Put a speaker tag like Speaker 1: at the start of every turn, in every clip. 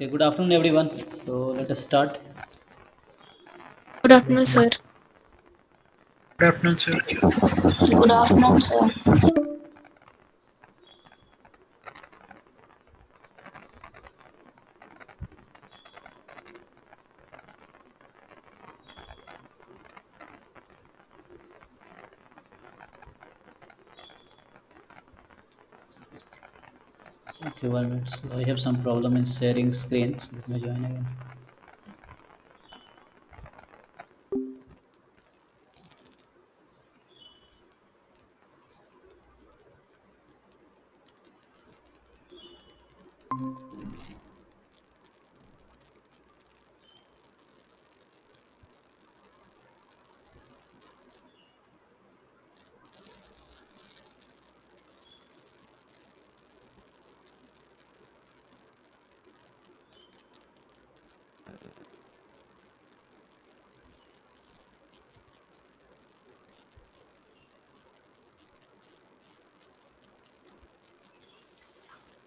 Speaker 1: Okay, good afternoon, everyone. So let us start.
Speaker 2: Good afternoon, sir.
Speaker 3: Good afternoon, sir.
Speaker 4: Good afternoon, sir.
Speaker 1: Okay, 1 minute. So I have some problem in sharing screen. So let me join again.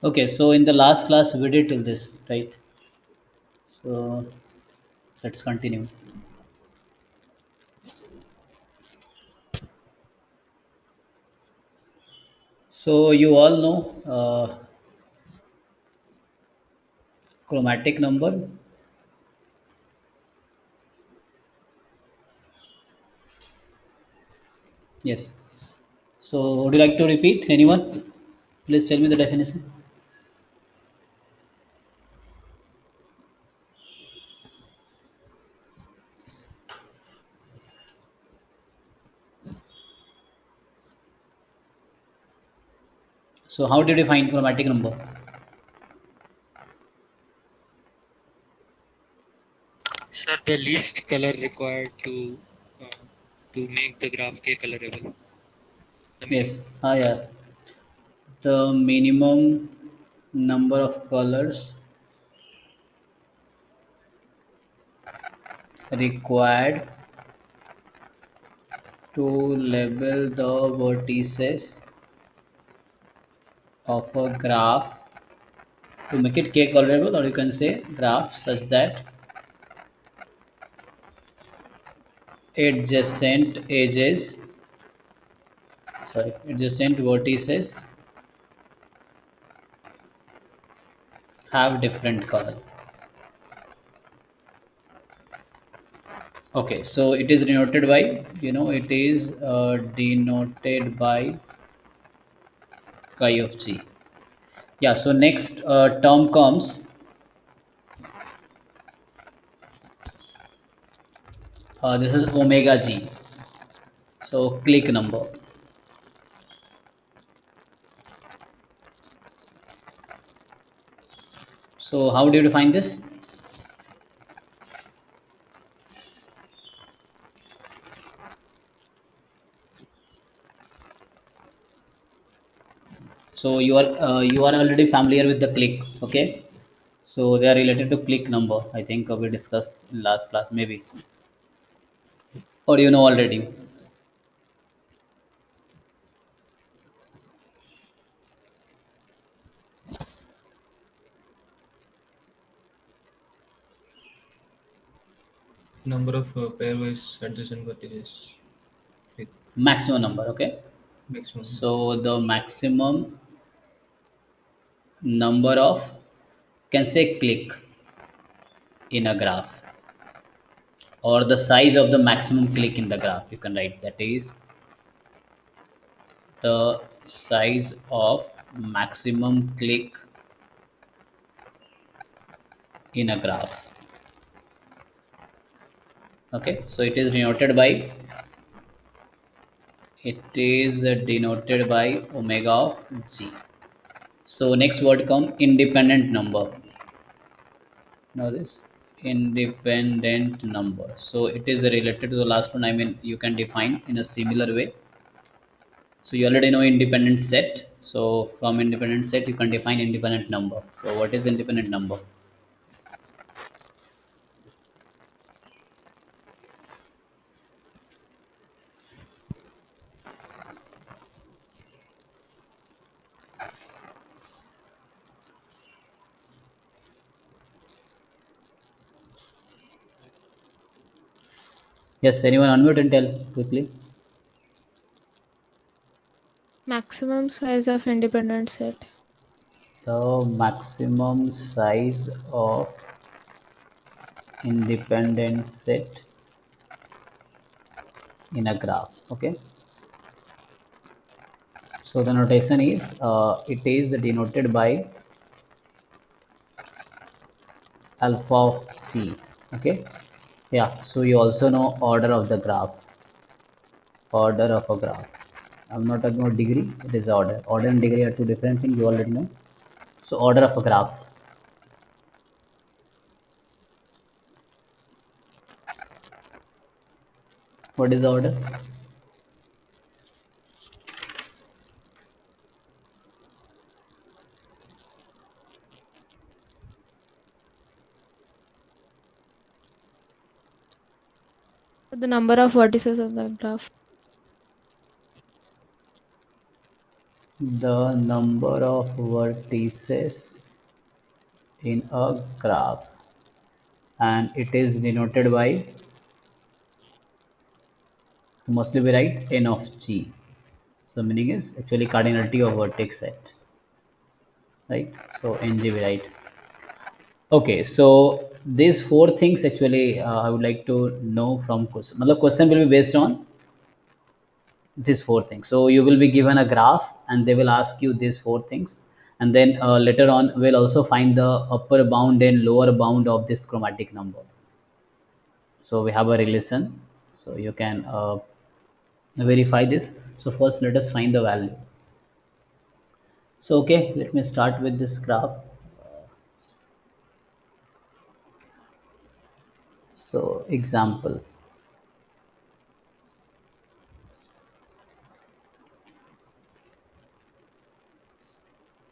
Speaker 1: Okay, so in the last class we did till this, right? So let's continue. So you all know chromatic number. Yes. So would you like to repeat? Anyone? Please tell me the definition. So how did you find chromatic number?
Speaker 3: Sir, the least color required to make the graph K colorable. The
Speaker 1: Yes.
Speaker 3: minimum.
Speaker 1: Ah, yeah. The minimum number of colors required to label the vertices of a graph to make it k colorable, or you can say graph such that adjacent edges adjacent vertices have different color. Okay, so it is denoted by, it is denoted by chi of g. Yeah, so next term comes, this is omega g, so click number. So how do you define this? So you are already familiar with the click, okay? So they are related to click number. I think we discussed in last class maybe, or you know already.
Speaker 5: Number of pairwise adjacent vertices. Click
Speaker 1: Maximum number, okay?
Speaker 5: maximum.
Speaker 1: So the maximum number of, can say, click in a graph, or the size of the maximum click in the graph, you can write that is the size of maximum click in a graph. Okay, so it is denoted by omega of g. So next word come independent number. Now this independent number. So it is related to the last one. I mean, you can define in a similar way. So you already know independent set. So from independent set, you can define independent number. So what is independent number? Yes, anyone unmute and tell quickly.
Speaker 2: Maximum size of independent set.
Speaker 1: The maximum size of independent set in a graph. Okay, so the notation is it is denoted by alpha of c. Okay, yeah, so you also know order of the graph. Order of a graph, I'm not talking about degree, it is order and degree are two different things, you already know. So order of a graph. What is the order?
Speaker 2: The number of vertices of the graph.
Speaker 1: The number of vertices in a graph, and it is denoted by, mostly we write n of g. So meaning is actually cardinality of vertex set, right? So ng we write. Okay, so these four things actually I would like to know from question. The question will be based on these four things. So you will be given a graph and they will ask you these four things, and then later on we'll also find the upper bound and lower bound of this chromatic number. So we have a relation, so you can verify this. So first let us find the value. So okay, let me start with this graph. So example,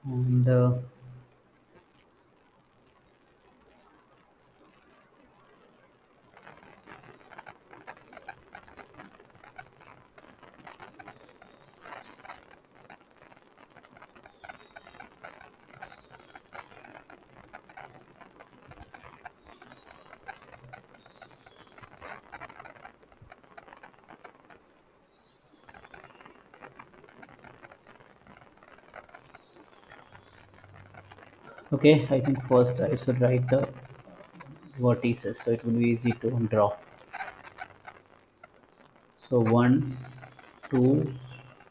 Speaker 1: and okay, I think first I should write the vertices so it will be easy to draw. So 1, 2,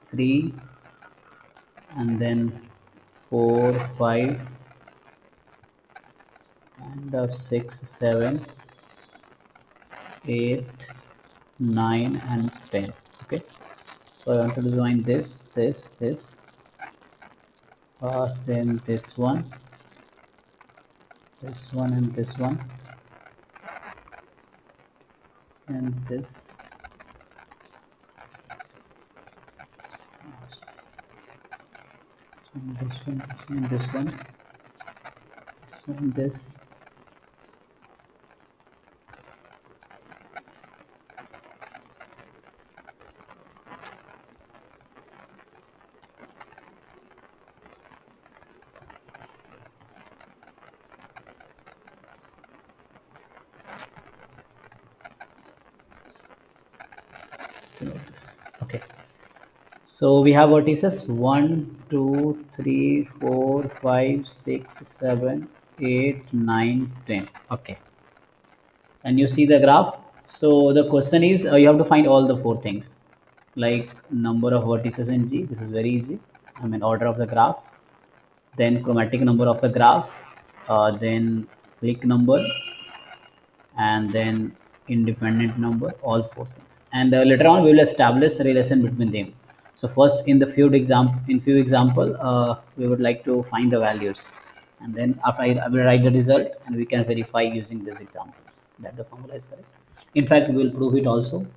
Speaker 1: 3, and then 4, 5, and 6, 7, 8, 9, and 10. Okay, so I want to join this, then this one, and this one, and this, and this one, and this one, and this. Okay, so we have vertices 1, 2, 3, 4, 5, 6, 7, 8, 9, 10. Okay, and you see the graph. So the question is you have to find all the four things, like number of vertices in G. This is very easy. I mean order of the graph, then chromatic number of the graph, then click number, and then independent number, all four things. And later on we will establish a relation between them. So first in the few example we would like to find the values, and then after I will write the result and we can verify using these examples that the formula is correct. In fact we will prove it also.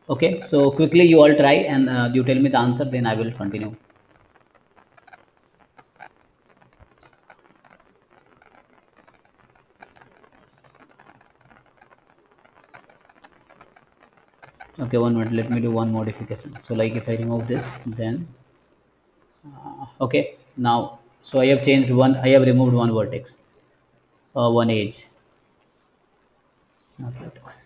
Speaker 1: Okay, so quickly you all try and you tell me the answer, then I will continue. Okay, one minute, let me do one modification. So like if I remove this, then okay, now so I have changed one, I have removed one vertex, one edge. mathematics.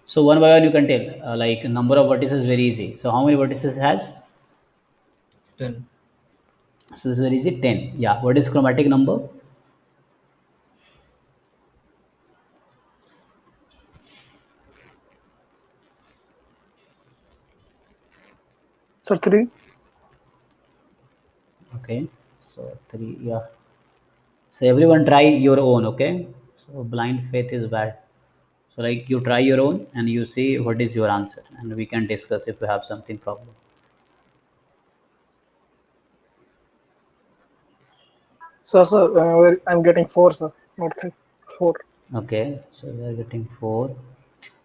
Speaker 1: So one by one you can tell, like number of vertices is very easy. So how many vertices it has?
Speaker 5: 10.
Speaker 1: So this is very easy, 10. Yeah. What is chromatic number?
Speaker 6: Sir, 3.
Speaker 1: Okay. So 3. Yeah. So everyone try your own. Okay. So blind faith is bad. So like you try your own and you see what is your answer, and we can discuss if we have something problem.
Speaker 6: Sir, I'm getting 4, sir, not 3. 4.
Speaker 1: Okay. So we are getting 4.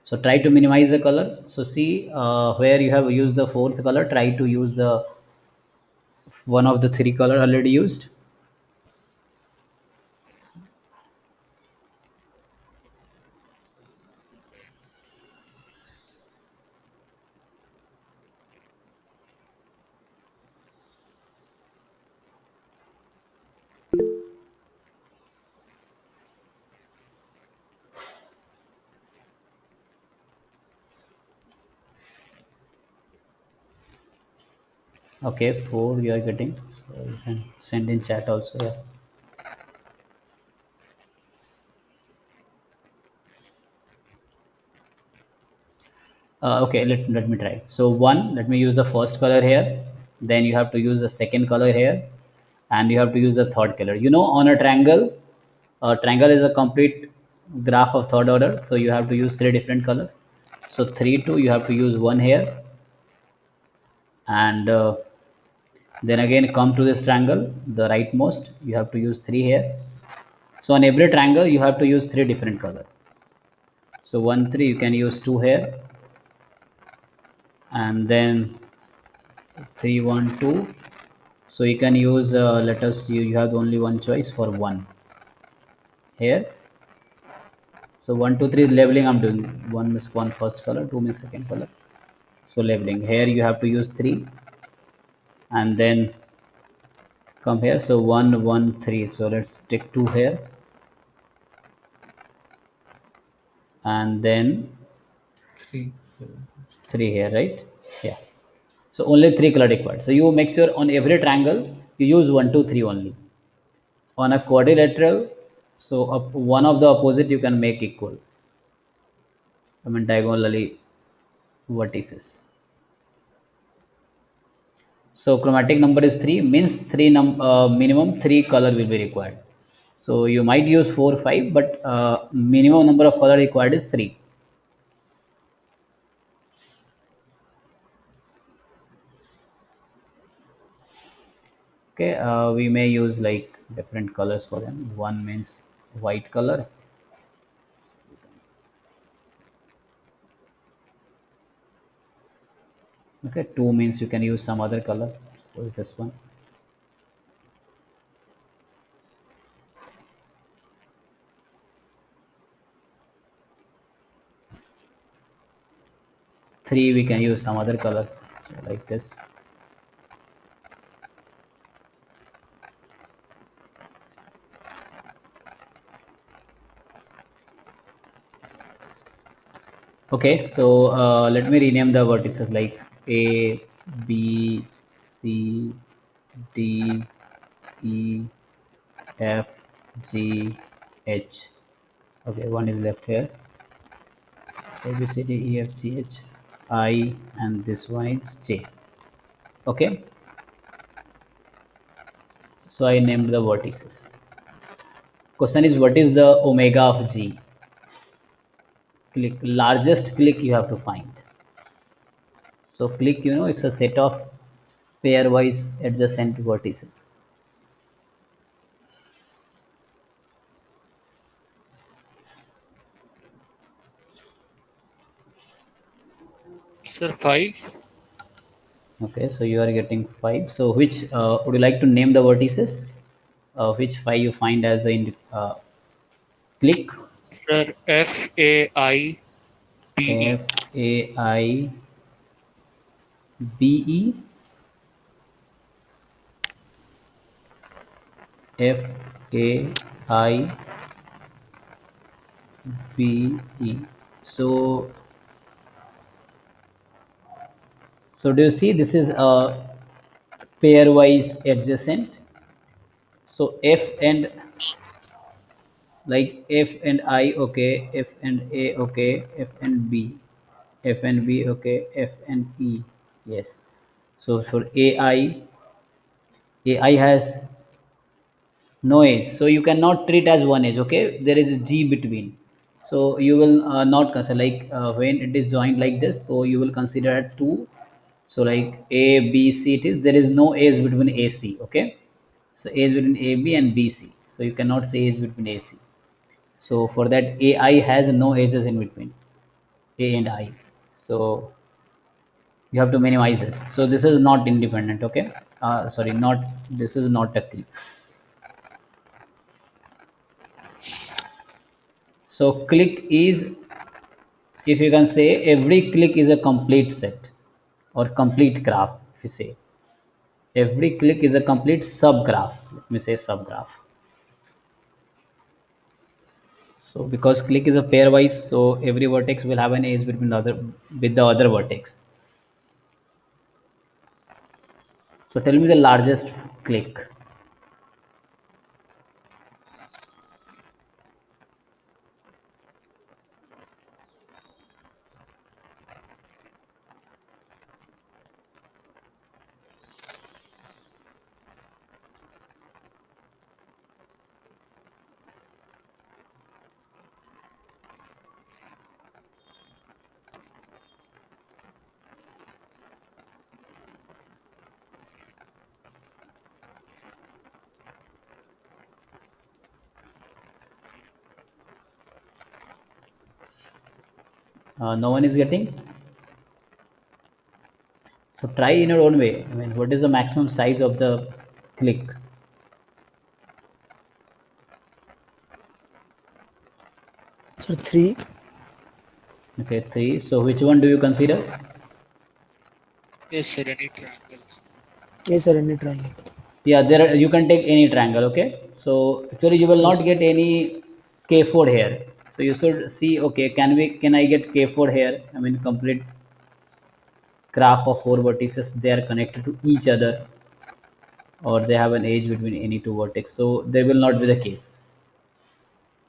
Speaker 1: So try to minimize the color. So see where you have used the fourth color, try to use the one of the three color already used. Okay, 4 you are getting. So you can send in chat also. Yeah. Okay, let me try. So 1, let me use the first color here. Then you have to use the second color here, and you have to use the third color. You know, on a triangle is a complete graph of third order. So you have to use 3 different color. So 3, 2, you have to use 1 here, and then again come to this triangle, the rightmost. You have to use 3 here. So on every triangle, you have to use 3 different color. So 1, 3, you can use 2 here, and then 3, 1, 2. So you can use let us you have only one choice for 1 here. So 1, 2, 3 labeling I'm doing. 1 means one first color, 2 means second color. So labeling here you have to use 3, and then come here. So 1, 1, 3. So let's take 2 here, and then
Speaker 5: 3.
Speaker 1: 3 here, right? Yeah. So only 3 color required. So you make sure on every triangle you use 1, 2, 3 only. On a quadrilateral, so one of the opposite you can make equal. I mean diagonally vertices. So chromatic number is 3, means minimum 3 color will be required. So you might use 4, 5, but minimum number of color required is 3. Okay, we may use like different colors for them. 1 means white color. Okay, 2 means you can use some other color. What is this one? 3 we can use some other color, so like this. Okay, so let me rename the vertices like A, B, C, D, E, F, G, H. Okay, one is left here. A, B, C, D, E, F, G, H, I, and this one is J. Okay, so I named the vertices. Question is, what is the omega of G? Click largest click you have to find. So click, it's a set of pairwise adjacent vertices.
Speaker 3: Sir, 5.
Speaker 1: Okay, so you are getting 5. So which would you like to name the vertices? Which 5 you find as the click?
Speaker 3: Sir, FAIBE.
Speaker 1: FAIBE, FAIBE. So so do you see this is a pairwise adjacent? So F and like F and I, okay, F and A, okay, F and B, F and B, okay, F and E, yes. So for AI has no edge, so you cannot treat as one edge, okay. There is a G between, so you will not consider like when it is joined like this, so you will consider at two. So like A, B, C, it is there is no edge between AC, okay. So edge between AB and BC, so you cannot say edge between AC. So for that AI has no edges in between A and I. So you have to minimize this. So this is not independent, okay. Sorry, not this is not a click. So click is, if you can say, every click is a complete set or complete graph. If you say every click is a complete subgraph, let me say subgraph. So because click is a pairwise, so every vertex will have an edge between the other with the other vertex. So tell me the largest click. No one is getting. So try in your own way. I mean, what is the maximum size of the click?
Speaker 7: Sir, 3.
Speaker 1: Okay, 3. So which one do you consider?
Speaker 3: Yes, sir, any triangles.
Speaker 7: Yes, sir, any triangle.
Speaker 1: Yeah, there are, you can take any triangle. Okay. So actually you will not
Speaker 7: Yes.
Speaker 1: get any K4 here. So you should see. Okay, can I get K4 here? I mean, complete graph of 4 vertices. They are connected to each other, or they have an edge between any two vertex. So they will not be the case.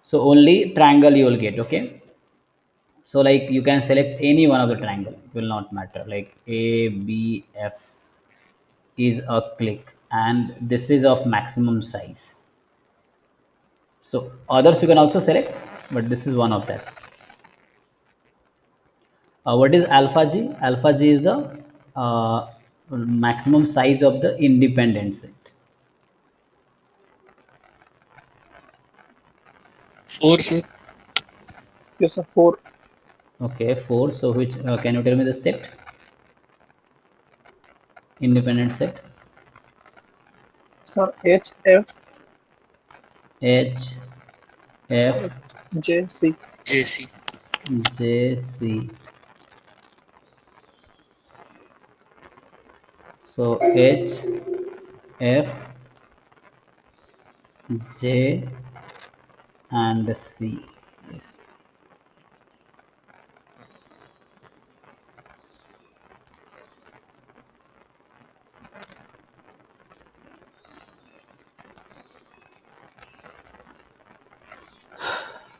Speaker 1: So only triangle you will get. Okay. So like you can select any one of the triangle, it will not matter. Like ABF is a click and this is of maximum size. So others you can also select, but this is one of that. What is alpha G? Alpha G is the maximum size of the independent set.
Speaker 3: 4, sir.
Speaker 6: Yes, sir. 4.
Speaker 1: Okay, 4. So which can you tell me the set? Independent set.
Speaker 6: Sir, HF
Speaker 1: H F
Speaker 6: JC.
Speaker 3: JC.
Speaker 1: J C. So H F J and C. Yes.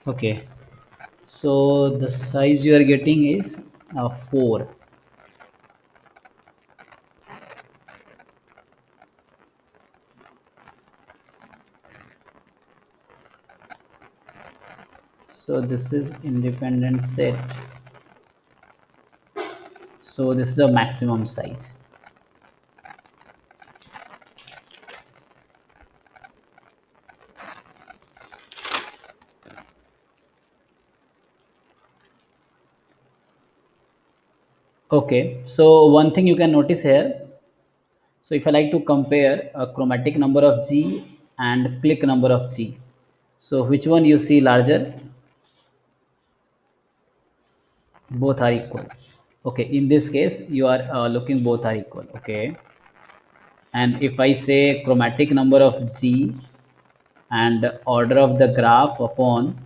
Speaker 1: Okay. So the size you are getting is 4. So this is independent set. So this is a maximum size. Okay, so one thing you can notice here. So if I like to compare a chromatic number of G and click number of G, so which one you see larger? Both are equal. Okay, in this case you are looking both are equal. Okay, and if I say chromatic number of G and order of the graph upon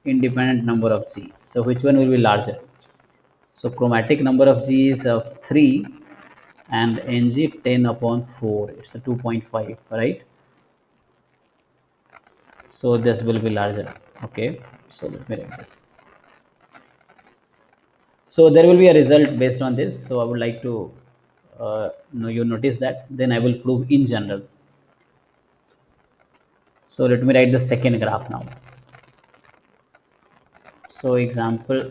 Speaker 1: independent number of G, so which one will be larger? So chromatic number of G is 3 and Ng 10 upon 4, it's a 2.5, right? So this will be larger. Okay, so let me write this. So there will be a result based on this, so I would like to know you notice that, then I will prove in general. So let me write the second graph now. So example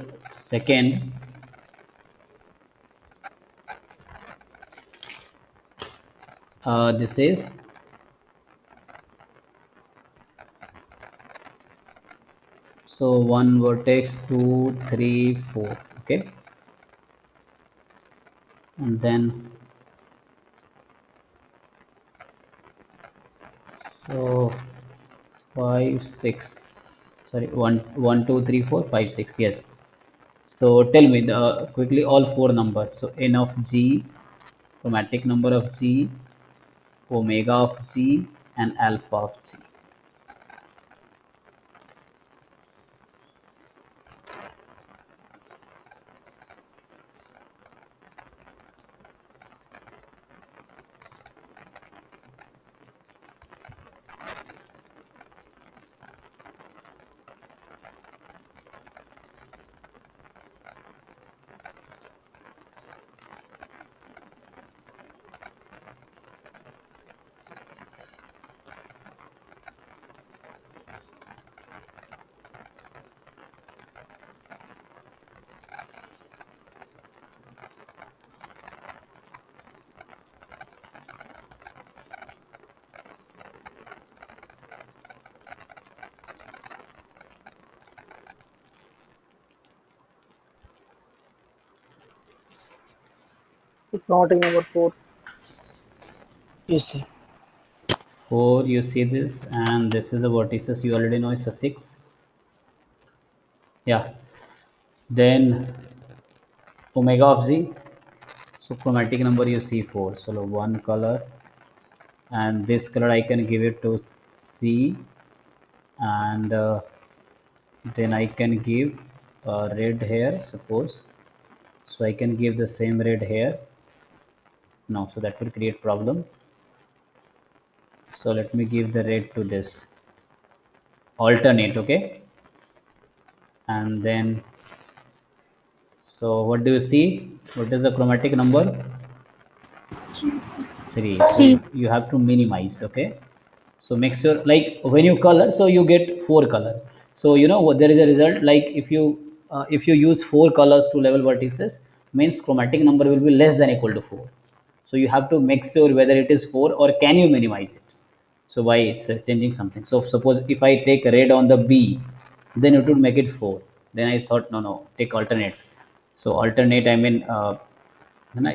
Speaker 1: second, this is so 1 vertex 2 3 4. Okay, and then so 5 6, sorry, 1 1 2 3 4 5 6, yes. So tell me the quickly all four numbers. So n of G, chromatic number of G, omega of G, and alpha of G.
Speaker 6: Chromatic number 4.
Speaker 7: Yes, sir.
Speaker 1: 4, you see this, and this is the vertices you already know is a 6. Yeah, then omega of Z, so chromatic number you see 4, so one color, and this color I can give it to C, and then I can give red here, suppose. So I can give the same red here. No, so that will create problem. So let me give the red to this. Alternate, okay? And then, so what do you see? What is the chromatic number? 3. So
Speaker 2: Three.
Speaker 1: you have to minimize, okay? So make sure, like when you color, so you get 4 color. So you know what, there is a result, like if you use 4 colors to level vertices, means chromatic number will be less than equal to 4. So you have to make sure whether it is 4 or can you minimize it. So by changing something, so suppose if I take red on the B, then it would make it 4. Then I thought, no, take alternate. So alternate, I mean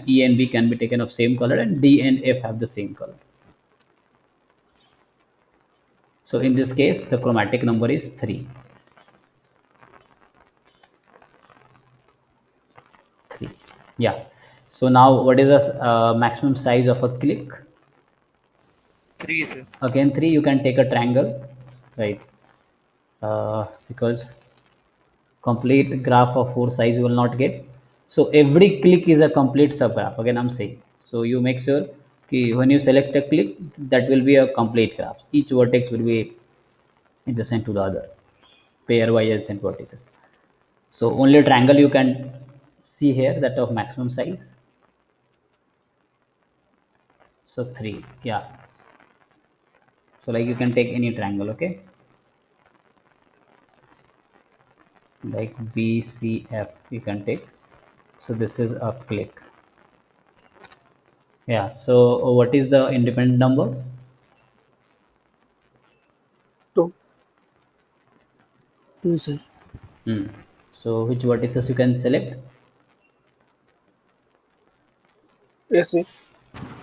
Speaker 1: E and B can be taken of same color, and D and F have the same color. So in this case the chromatic number is 3. 3, yeah. So now what is the maximum size of a click?
Speaker 3: 3, sir.
Speaker 1: Again 3, you can take a triangle, right? Because complete graph of 4 size you will not get. So every click is a complete subgraph, again I'm saying. So you make sure when you select a click, that will be a complete graph. Each vertex will be adjacent to the other, pairwise adjacent vertices. So only triangle you can see here, that of maximum size. So 3, yeah. So like you can take any triangle, okay, like BCF you can take. So this is a click. Yeah, so what is the independent number?
Speaker 6: 2.
Speaker 7: 2, sir.
Speaker 1: So which vertices you can select?
Speaker 6: AC.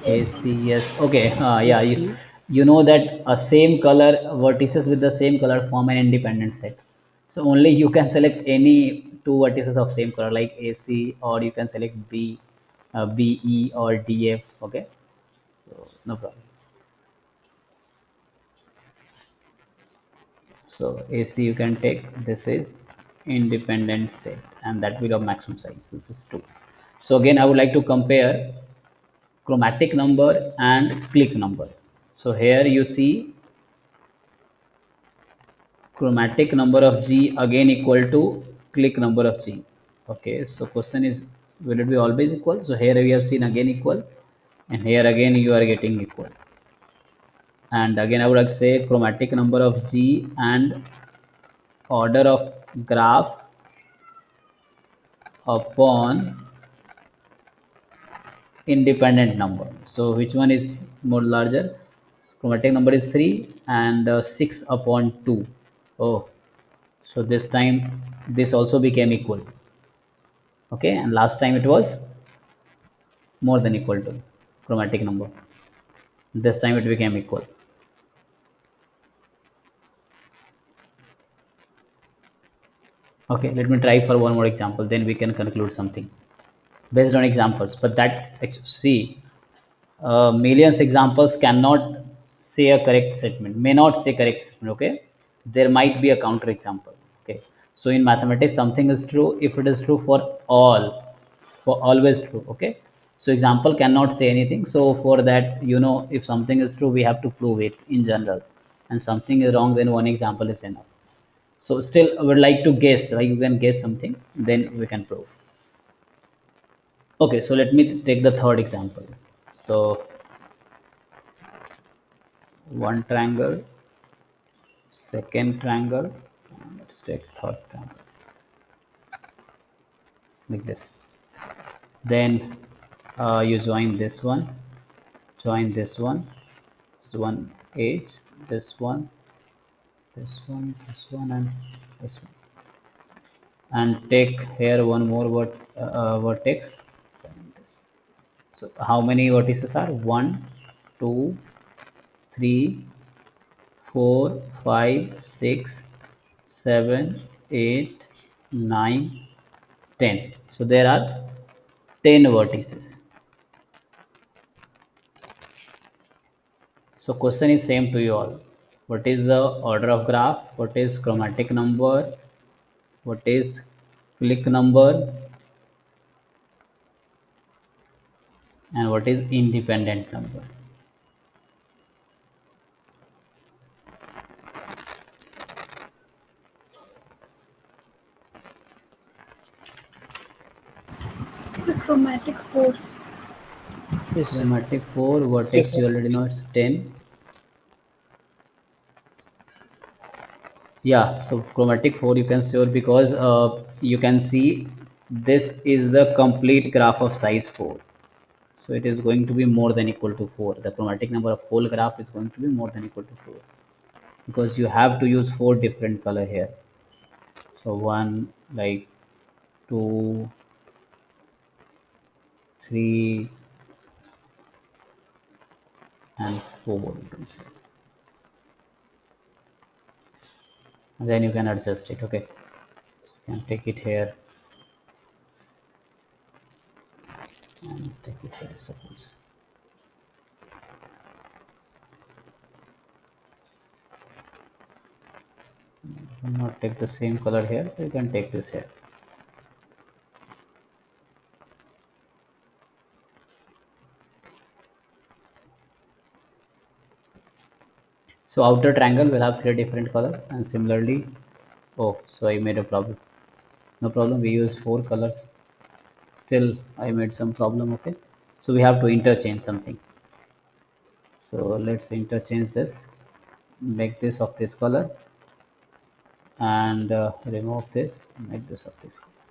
Speaker 1: AC, yes. Okay. Yeah.
Speaker 7: AC.
Speaker 1: You know that a same color vertices with the same color form an independent set. So only you can select any two vertices of same color like AC, or you can select BE or DF. Okay. So no problem. So AC you can take. This is independent set, and that will have maximum size. This is 2. So again, I would like to compare chromatic number and click number. So here you see chromatic number of G again equal to click number of G. Okay, so question is, will it be always equal? So here we have seen again equal, and here again you are getting equal. And again I would like to say chromatic number of G and order of graph upon independent number. So which one is more larger? Chromatic number is 3 and 6 upon 2. Oh, so this time this also became equal. Okay, and last time it was more than equal to chromatic number. This time it became equal. Okay, let me try for one more example, then we can conclude something based on examples. But that, see, millions examples cannot say a correct statement, may not say correct statement. Okay, there might be a counter example. Okay, so in mathematics something is true if it is true for all, for always true. Okay, so example cannot say anything. So for that, if something is true we have to prove it in general, and something is wrong, then one example is enough. So still I would like to guess, like you can guess something, then we can prove. Okay, so let me take the third example. So one triangle, second triangle, and let's take third triangle like this. Then you join this one, this one edge, this one, and this one, and take here one more vertex. So how many vertices are? 1, 2, 3, 4, 5, 6, 7, 8, 9, 10. So there are 10 vertices. So question is same to you all. What is the order of graph? What is chromatic number? What is click number? And what is independent number?
Speaker 8: It's a chromatic 4.
Speaker 7: Yes, sir.
Speaker 1: Chromatic 4,
Speaker 6: Yes,
Speaker 1: vertex
Speaker 6: sir.
Speaker 1: you already know it's 10. Yeah, so chromatic 4 you can store because you can see this is the complete graph of size 4. So it is going to be more than equal to 4. The chromatic number of whole graph is going to be more than equal to 4, because you have to use 4 different color here. So 1, like 2, 3, and 4, you can say. And then you can adjust it. Okay, you can take it here and take it here, suppose. You cannot take the same color here, so you can take this here. So outer triangle will have 3 different colors, and similarly, oh, so I made a problem. No problem, we use 4 colors. Still I made some problem. Okay, so we have to interchange something. So let's interchange this, make this of this color, and remove this, make this of this color.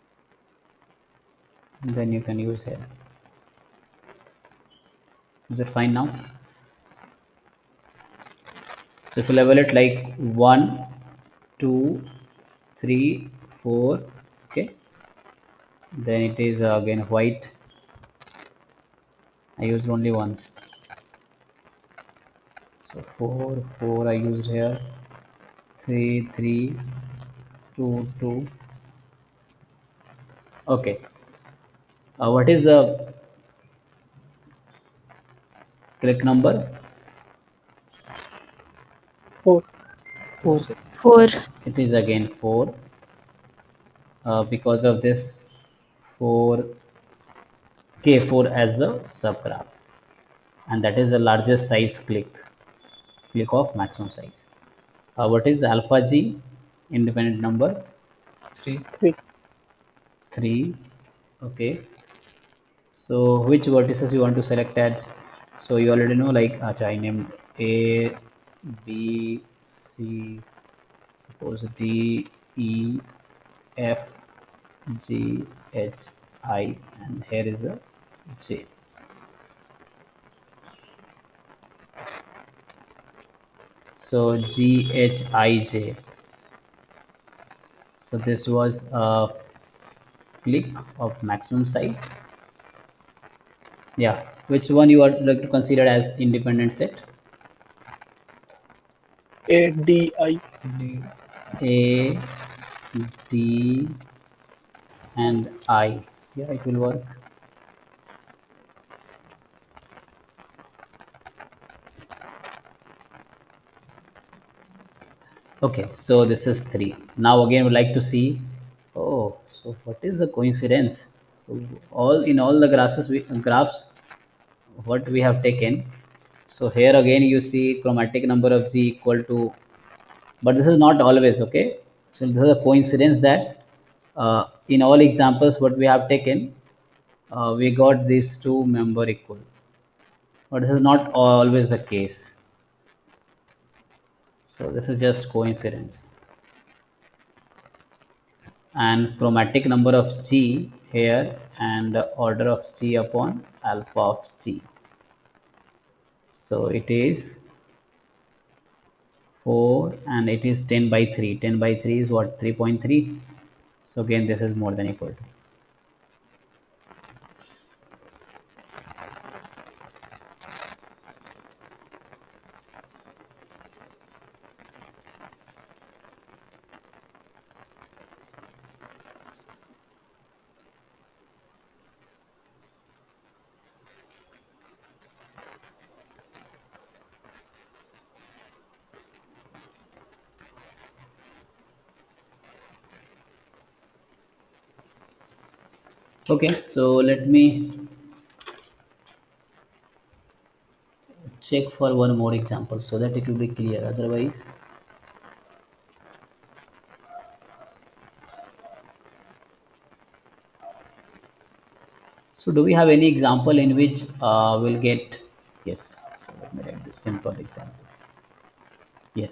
Speaker 1: And then you can use here. Is it fine now? So if you level it like 1, 2, 3, 4, okay, then it is again white, I used only once. So 4, 4 I used here. 3, 3, 2, 2. Okay. What is the click number?
Speaker 6: 4.
Speaker 7: 4.
Speaker 2: 4.
Speaker 1: It is again 4. Because of this 4 K4 as the subgraph, and that is the largest size click of maximum size. What is alpha G? Independent number
Speaker 5: 3.
Speaker 6: 3.
Speaker 1: 3. Okay. So which vertices you want to select as? So you already know, like I named A, B, C, suppose D, E, F, G, H, I, and here is a J. So G, H, I, J. So this was a click of maximum size. Yeah, which one you would like to consider as independent set?
Speaker 6: A, D, I.
Speaker 5: D.
Speaker 1: A, D, and I. Yeah, it will work. Okay, so this is 3. Now again we like to see, oh, so what is the coincidence? So all the graphs what we have taken. So here again you see chromatic number of G equal to, but this is not always, okay. So this is a coincidence that in all examples what we have taken, we got these two member equal, but this is not always the case. So this is just coincidence. And chromatic number of G here and order of G upon alpha of G. So it is 4 and it is 10 by 3. 10 by 3 is what? 3.3. So again this is more than equal to. Okay, so let me check for one more example so that it will be clear. Otherwise, so do we have any example in which we'll get, yes, so let me write this simple example. Yes,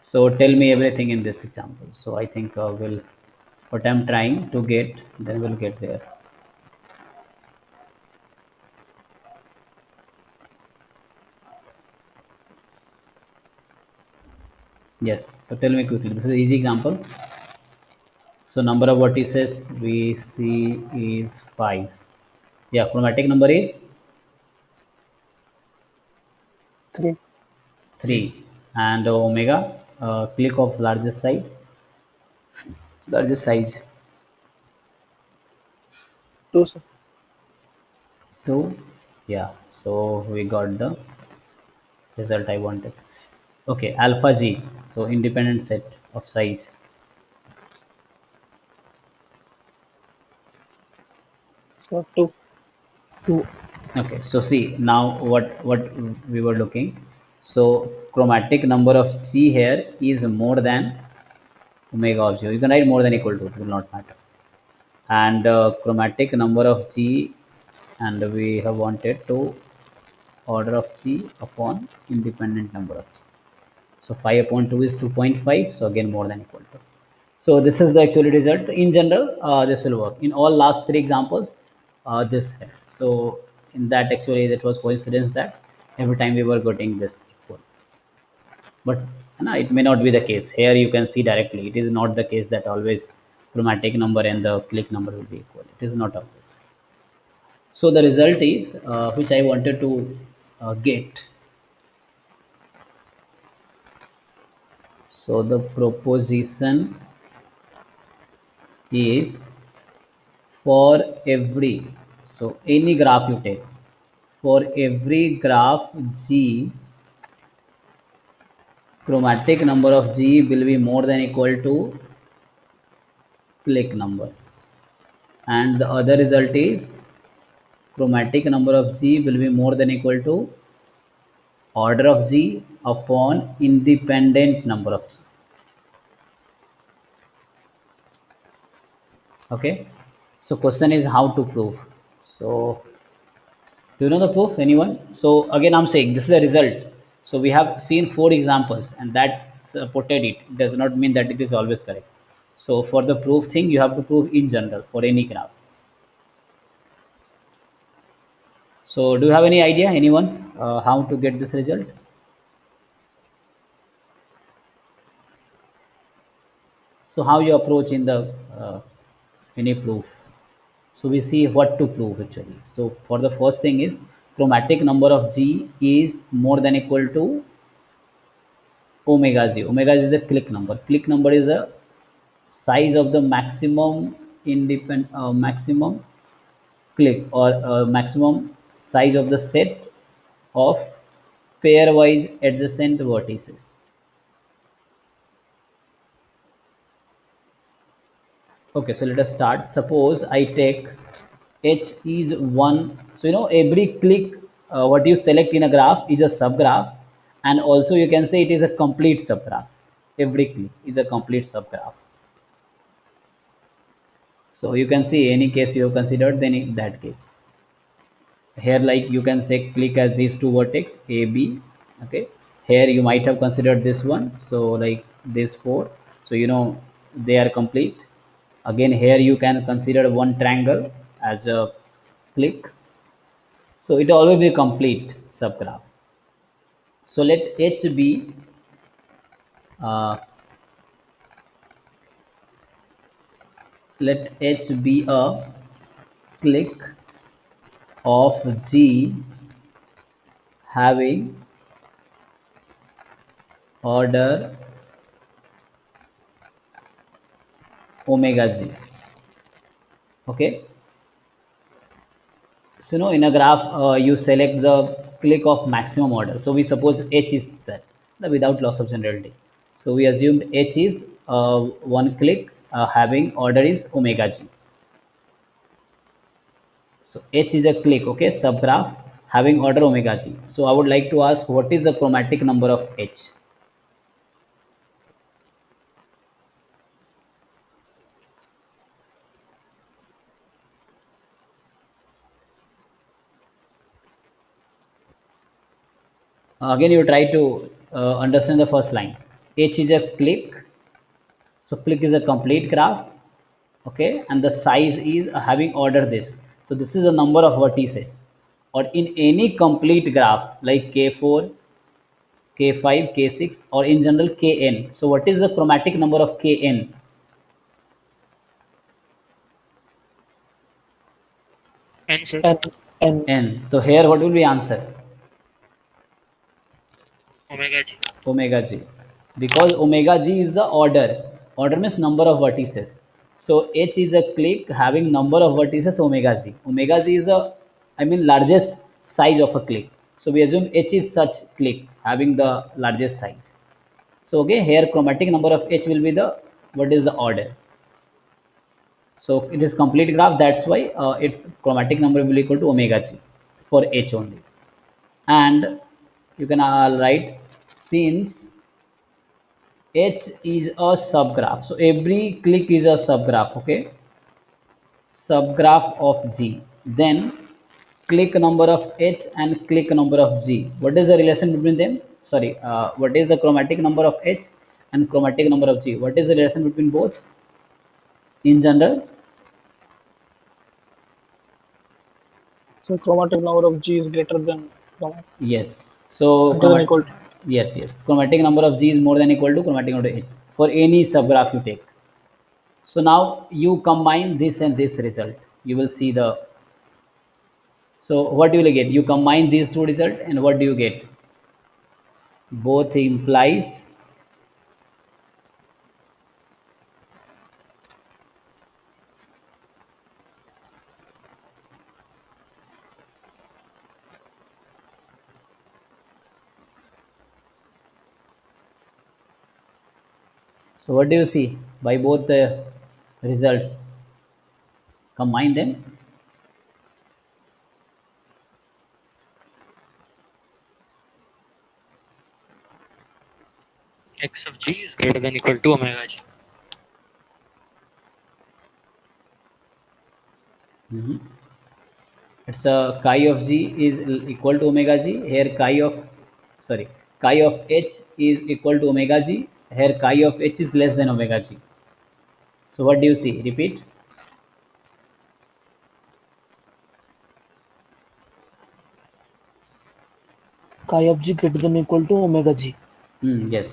Speaker 1: so tell me everything in this example. So I think we'll, what I'm trying to get, then we'll get there. Yes, so tell me quickly, this is an easy example. So number of vertices we see is 5. Yeah, chromatic number is
Speaker 6: 3.
Speaker 1: 3, and omega click of largest size
Speaker 6: 2, sir.
Speaker 1: 2. Yeah, so we got the result I wanted. Okay, alpha G, so independent set of size.
Speaker 6: So 2.
Speaker 7: 2.
Speaker 1: Okay, so see now what we were looking. So chromatic number of G here is more than omega of G. You can write more than equal to, it will not matter. And chromatic number of G, and we have wanted to order of G upon independent number of G. So 5 upon 2 is 2.5, so again more than equal to. So this is the actual result. In general, this will work. In all last 3 examples, this here. So in that actually it was coincidence that every time we were getting this equal. But no, it may not be the case. Here you can see directly. It is not the case that always chromatic number and the click number will be equal. It is not always. So the result is which I wanted to get. So the proposition is for every, so any graph you take, for every graph G, chromatic number of G will be more than equal to click number, and the other result is chromatic number of G will be more than equal to order of G upon independent number of G. Okay, so question is how to prove. So do you know the proof, anyone? So again I'm saying this is the result. So we have seen 4 examples and that supported it. It does not mean that it is always correct. So for the proof thing you have to prove in general for any graph. So do you have any idea, anyone, how to get this result? So how you approach in the any proof? So we see what to prove actually. So for the first thing is chromatic number of G is more than equal to omega G. Omega G is a click number. Click number is a size of the maximum maximum click or maximum size of the set of pairwise adjacent vertices. Okay, so let us start. Suppose I take H is 1. So, you know, every click, what you select in a graph is a subgraph, and also you can say it is a complete subgraph. Every click is a complete subgraph. So, you can see any case you have considered, then in that case. Here, like you can say click as these two vertex A, B. Okay, here you might have considered this one. So, like this 4. So, you know, they are complete. Again here you can consider one triangle as a click, so it always be complete subgraph. So let H be uh, let H be a click of G having order omega G. Okay, so in a graph you select the click of maximum order. So we suppose H is that without loss of generality. So we assumed H is one click having order is omega G. So H is a click, okay, subgraph having order omega G. So I would like to ask what is the chromatic number of H? Again you try to understand the first line. H is a click, so click is a complete graph, okay, and the size is having order this. So this is the number of vertices, or in any complete graph like K4, K5, K6, or in general Kn. So what is the chromatic number of Kn?
Speaker 3: And sir,
Speaker 7: N N
Speaker 1: N. So here what will be answer?
Speaker 3: omega G.
Speaker 1: Omega G, because omega G is the order means number of vertices. So H is a click having number of vertices omega G is a, I mean, largest size of a click. So we assume H is such click having the largest size. So okay, here chromatic number of H will be the, what is the order? So it is complete graph, that's why its chromatic number will equal to omega G for H only. And you can write, since H is a subgraph, so every click is a subgraph, okay, subgraph of G, then click number of H and click number of G, what is the relation between them? Sorry, what is the chromatic number of H and chromatic number of G, what is the relation between both in general?
Speaker 6: So chromatic number of G is greater than
Speaker 1: Yes, so
Speaker 6: greater than equal to.
Speaker 1: yes, chromatic number of G is more than equal to chromatic number of H for any subgraph you take. So now you combine this and this result, you will see the So what you will get? You combine these two results and what do you get? Both implies so what do you see by both the results? Combine them.
Speaker 3: X of g is greater than equal to omega g.
Speaker 1: Mhm. It's a chi of g is equal to omega g. Here chi of h is equal to omega g. Here chi of h is less than omega g. So what do you see? Repeat.
Speaker 7: Chi of g greater than equal to omega g.
Speaker 1: Yes.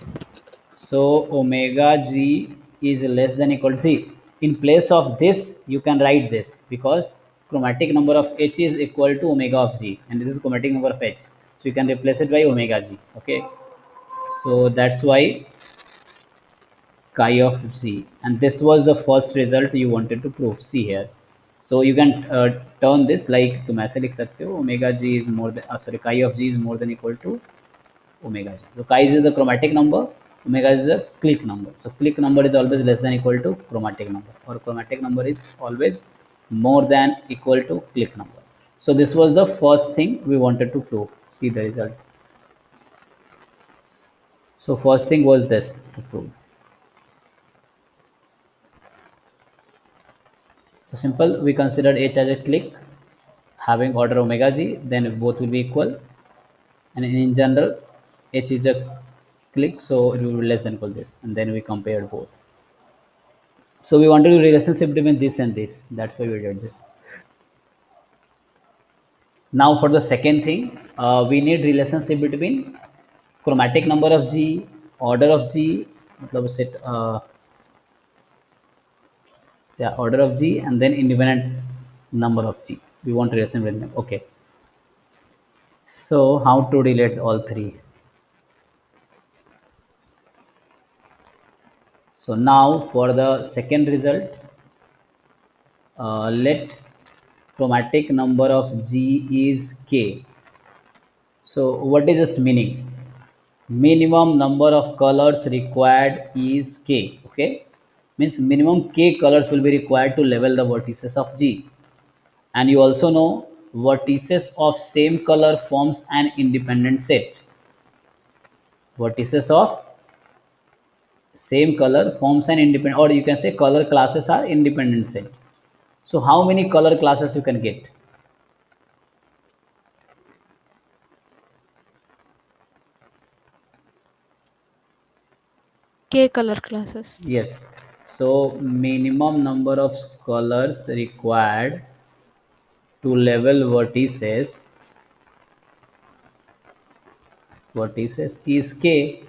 Speaker 1: So omega g is less than equal to c. In place of this, you can write this because chromatic number of h is equal to omega of g, and this is chromatic number of h. So you can replace it by omega g. Okay. So that's why chi of g, and this was the first result you wanted to prove. See here. So you can turn this like तुम ऐसे लिख सकते हो omega g is more than chi of g is more than equal to omega g. So chi is the chromatic number, omega is the clique number. So clique number is always less than equal to chromatic number, or chromatic number is always more than equal to clique number. So this was the first thing we wanted to prove. See the result. So first thing was this to prove. So simple, we considered H as a clique having order omega g, then both will be equal, and in general H is a clique, so it will be less than equal this, and then we compared both. So we wanted a relationship between this and this. That's why we did this. Now for the second thing, we need relationship between chromatic number of G, order of G, मतलब set yeah, order of G, and then independent number of G. We want relation with them. Okay. So how to relate all three? So now for the second result, let chromatic number of G is K. So what is its meaning? Minimum number of colors required is K. Okay, means minimum K colors will be required to level the vertices of G. And you also know vertices of same color forms an independent set. Vertices of same color forms an independent, or you can say color classes are independent set. So how many color classes you can get?
Speaker 2: K color classes.
Speaker 1: Yes. So minimum number of colors required to level vertices is K,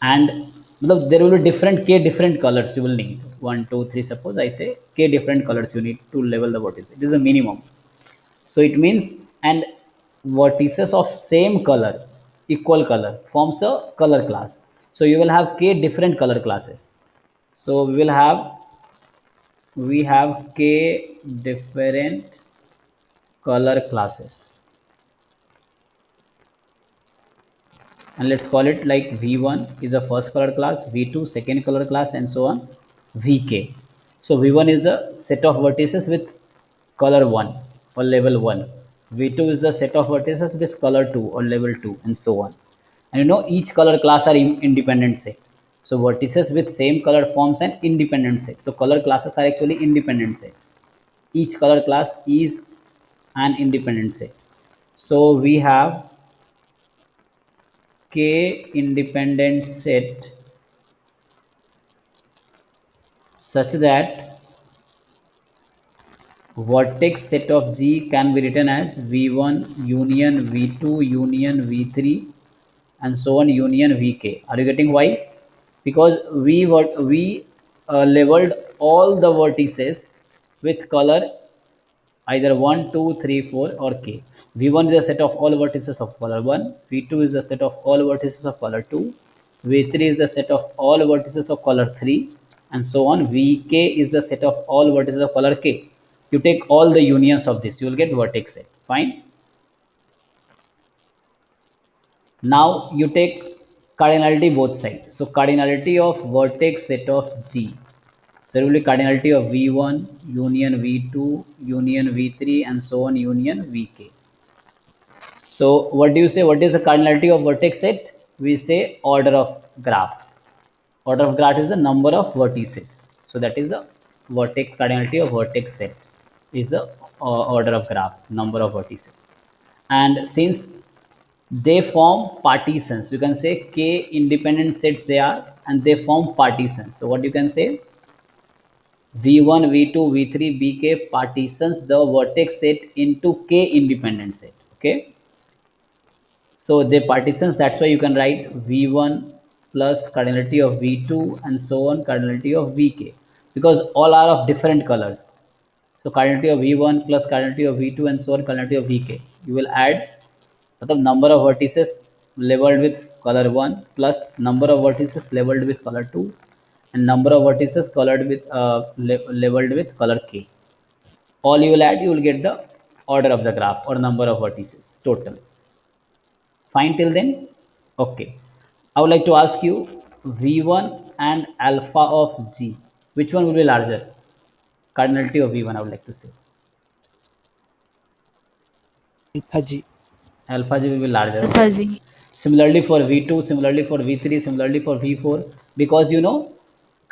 Speaker 1: and there will be different K different colors you will need. 1, 2, 3. Suppose I say K different colors you need to level the vertices. It is a minimum. So it means, and vertices of same color, equal color forms a color class. So you will have K different color classes. So we have K different color classes, and let's call it like V1 is the first color class, V2 second color class, and so on, Vk. So V1 is the set of vertices with color 1 or level 1. V2 is the set of vertices with color 2 or level 2, and so on. And each color class are independent set. So vertices with same color forms an independent set. So color classes are actually independent set. Each color class is an independent set. So we have K independent set such that vertex set of G can be written as V1 union V2 union V3 and so on union Vk. Are you getting why? Because we leveled all the vertices with color either 1, 2, 3, 4 or K. V1 is a set of all vertices of color 1, V2 is a set of all vertices of color 2, V3 is the set of all vertices of color 3, and so on. Vk is the set of all vertices of color k. You take all the unions of this, you will get vertex set. Fine. Now you take cardinality both sides. So cardinality of vertex set of G. So it will be cardinality of V1 union V2 union V3 and so on union Vk. So what do you say? What is the cardinality of vertex set? We say order of graph. Order of graph is the number of vertices. So that is the vertex cardinality of vertex set is the order of graph, number of vertices. And since they form partitions, you can say k independent sets they are, and they form partitions. So what you can say? V1, V2, V3, Bk partitions the vertex set into k independent set. Okay. So they partitions, that's why you can write V1 plus cardinality of V2 and so on cardinality of Vk, because all are of different colors. So cardinality of V1 plus cardinality of V2 and so on cardinality of Vk. You will add the number of vertices labeled with color 1 plus number of vertices labeled with color 2 and number of vertices colored with labeled with color k. All you will add, you will get the order of the graph or number of vertices total. Fine till then? Okay. I would like to ask you V1 and alpha of G. Which one will be larger? Cardinality of V1 I would like to say.
Speaker 7: Alpha G.
Speaker 1: Alpha G will be larger.
Speaker 2: Alpha
Speaker 1: Okay.
Speaker 2: G.
Speaker 1: Similarly for V2, similarly for V3, similarly for V4, because you know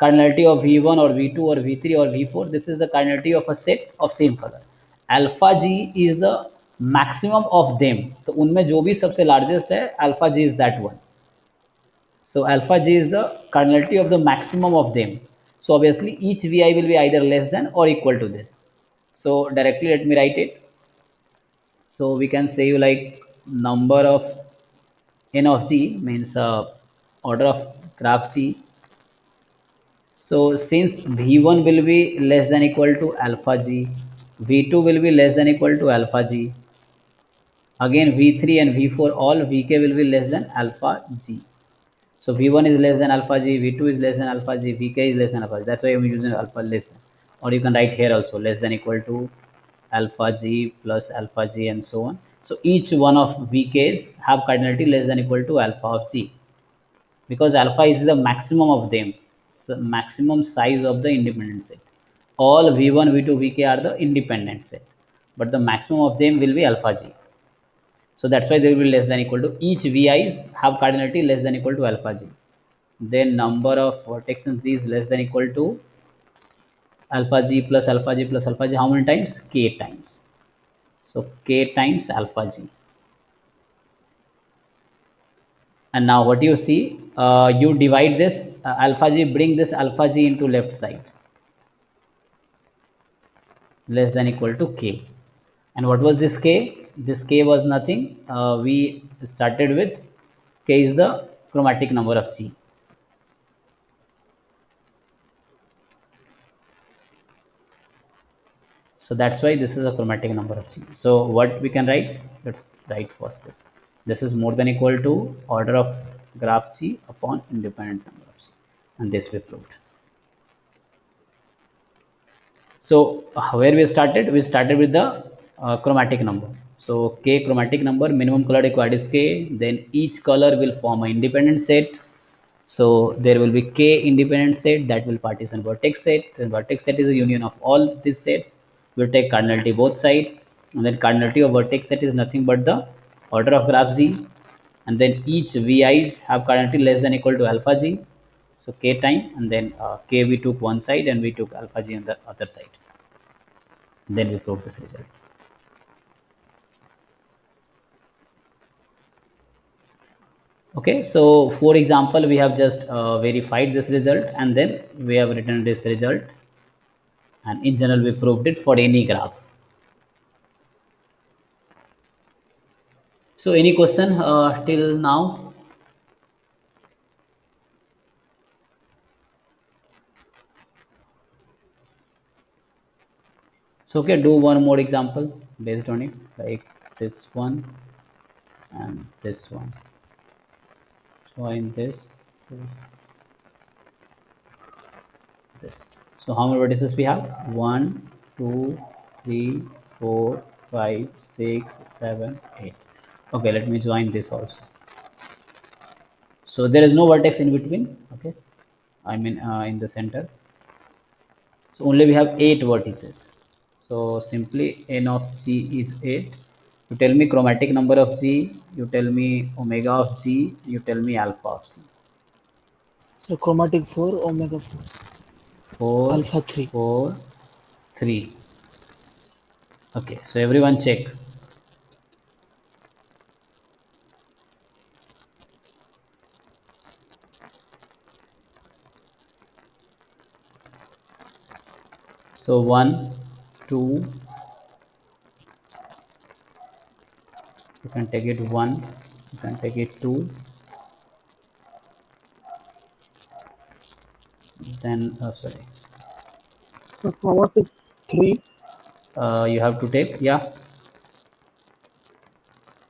Speaker 1: cardinality of V1 or V2 or V3 or V4, this is the cardinality of a set of same color. Alpha G is the maximum of them. तो उनमें जो भी सबसे largest है, alpha G is that one. So alpha G is the cardinality of the maximum of them. So obviously each Vi will be either less than or equal to this. So directly let me write it. So we can say you like number of n of G means order of graph G. So since V1 will be less than equal to alpha G, V2 will be less than equal to alpha G. Again V3 and V4 all Vk will be less than alpha G. So V1 is less than alpha G, V2 is less than alpha G, Vk is less than alpha G. That's why I'm using alpha less than. Or you can write here also less than equal to alpha G plus alpha G and so on. So each one of Vk's have cardinality less than equal to alpha of G, because alpha is the maximum of them, so maximum size of the independent set. All V1, V2, Vk are the independent set, but the maximum of them will be alpha G. So that's why they will be less than equal to, each Vi's have cardinality less than equal to alpha G. Then number of vertices is less than equal to alpha G plus alpha G plus alpha G. How many times? K times. So K times alpha G. And now what you see, you divide this alpha G, bring this alpha G into left side, less than equal to K. And what was this K? This K was nothing. We started with K is the chromatic number of G. So that's why this is a chromatic number of G. So what we can write? Let's write first this. This is more than equal to order of graph G upon independent number of G. And this we proved. So where we started with the chromatic number. So K chromatic number, minimum color required is K. Then each color will form an independent set. So there will be K independent set that will partition vertex set. And vertex set is a union of all these sets. We'll take cardinality both sides. And then cardinality of vertex set is nothing but the order of graph Z. And then each Vi's have cardinality less than equal to alpha G. So K time, and then K we took one side and we took alpha G on the other side. Then we proved this result. Okay, so for example, we have just verified this result and then we have written this result, and in general we proved it for any graph. So any question till now? So okay, do one more example based on it, like this one, and this one. Join this, this. So how many vertices we have? 1, 2, 3, 4, 5, 6, 7, 8. Okay, let me join this also. So there is no vertex in between. Okay, I mean in the center. So only we have 8 vertices. So simply n of g is 8. You tell me chromatic number of g, you tell me omega of g, you tell me alpha of g.
Speaker 7: So chromatic 4, omega 4,
Speaker 1: 4,
Speaker 7: alpha 3.
Speaker 1: 4, 3. Okay, so everyone check. So 1, 2, you can take it 1, you can take it 2, then sorry,
Speaker 6: So chromatic 3.
Speaker 1: you have to take, yeah,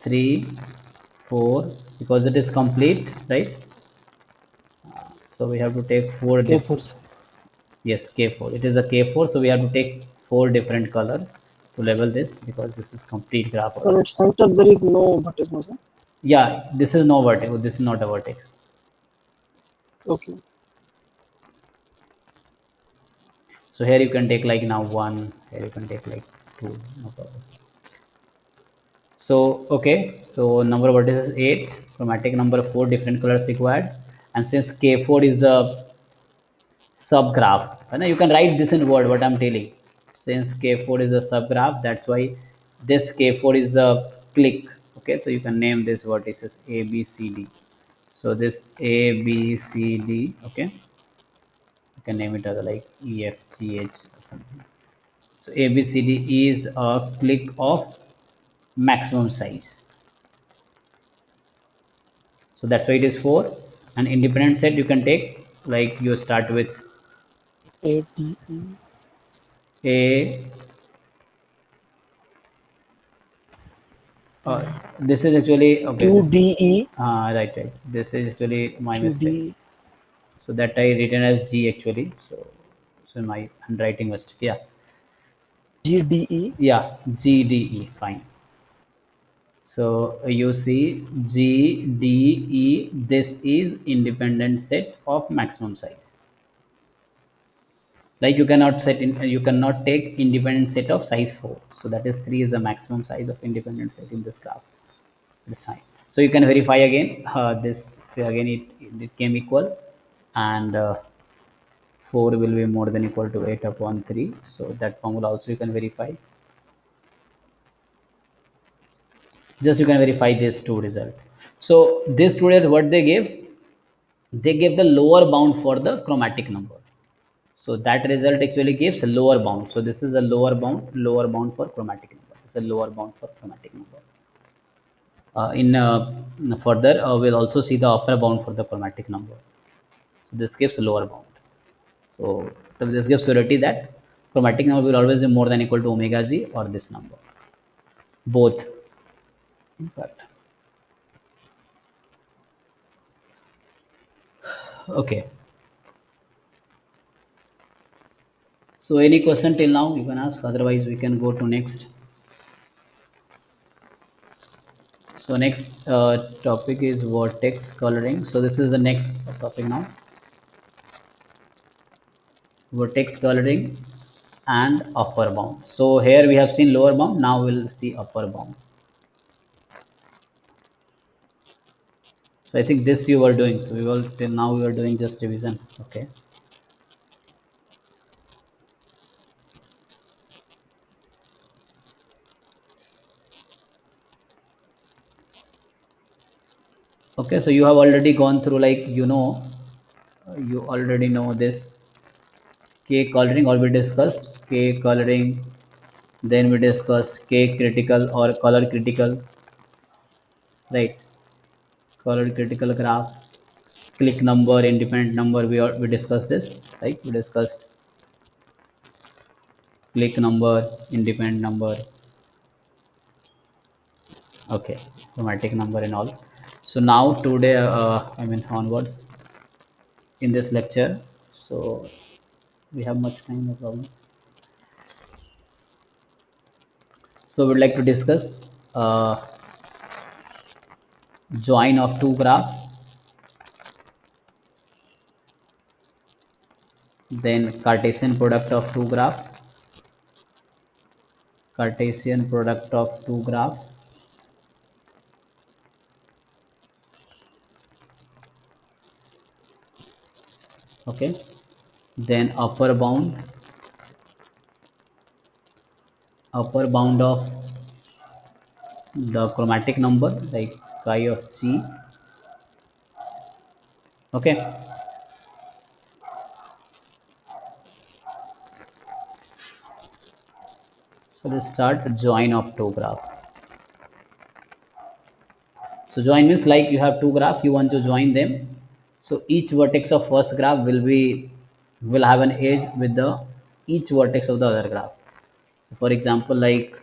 Speaker 1: 3, 4, because it is complete, right? So we have to take 4
Speaker 7: K4, sir.
Speaker 1: yes, K4. It is a K4, so we have to take 4 different colors to label this because this is complete graph
Speaker 6: So
Speaker 1: already.
Speaker 6: at center there is no vertex, no, sir?
Speaker 1: Yeah, this is no vertex. This is not a vertex.
Speaker 6: Okay.
Speaker 1: So here you can take like now 1. Here you can take like 2. No problem. So okay. So number of vertices is 8. Chromatic number 4 different colors required. And since K4 is the subgraph, you can write this in word. What I'm telling. Since K4 is a subgraph, that's why this K4 is the click. Okay, so you can name this vertices A, B, C, D. So this A, B, C, D. Okay, you can name it as like E, F, G, H or something. So A, B, C, D is a click of maximum size. So that's why it is 4. An independent set you can take like you start with
Speaker 7: A, D, E.
Speaker 1: A. This is actually okay.
Speaker 7: Q, D, E.
Speaker 1: Right, right. This is actually my
Speaker 7: Q, D,
Speaker 1: mistake.
Speaker 7: E.
Speaker 1: So that I written as G actually. So my handwriting mistake. Yeah,
Speaker 7: G, D, E.
Speaker 1: yeah. G D E. Fine. So you see G D E. This is independent set of maximum size. Like you cannot set in. You cannot take independent set of size 4. So that is 3 is the maximum size of independent set in this graph. That's fine. So you can verify again. This again it came equal, and 4 will be more than equal to 8 upon 3. So that formula also you can verify. Just you can verify these two results. So these two results, what they gave the lower bound for the chromatic number. So that result actually gives a lower bound. So this is a lower bound for chromatic number. This is a lower bound for chromatic number. In further, we'll also see the upper bound for the chromatic number. So this gives a lower bound. So this gives surety that chromatic number will always be more than equal to omega g or this number. Both, in fact. Okay. So any question till now you can ask. Otherwise we can go to next. So next topic is vertex coloring. So this is the next topic now. Vertex coloring and upper bound. So here we have seen lower bound. Now we'll see upper bound. So I think this you were doing. So we will till now we are doing just revision. Okay. Okay. So you have already gone through like you already know this K coloring or we discussed K coloring. Then we discussed K critical or color critical. Right. Color critical graph. Click number, independent number. We discussed this. Right. We discussed click number, independent number. Okay, chromatic number and all. So now today, I mean onwards in this lecture. So we have much time, no problem. So we'd like to discuss uh, join of two graphs, then Cartesian product of two graphs, Cartesian product of two graphs, okay, then upper bound of the chromatic number like chi of g, okay. So let's start join of two graphs. So join means like you have two graphs, you want to join them. So each vertex of first graph will have an edge with the each vertex of the other graph. For example, like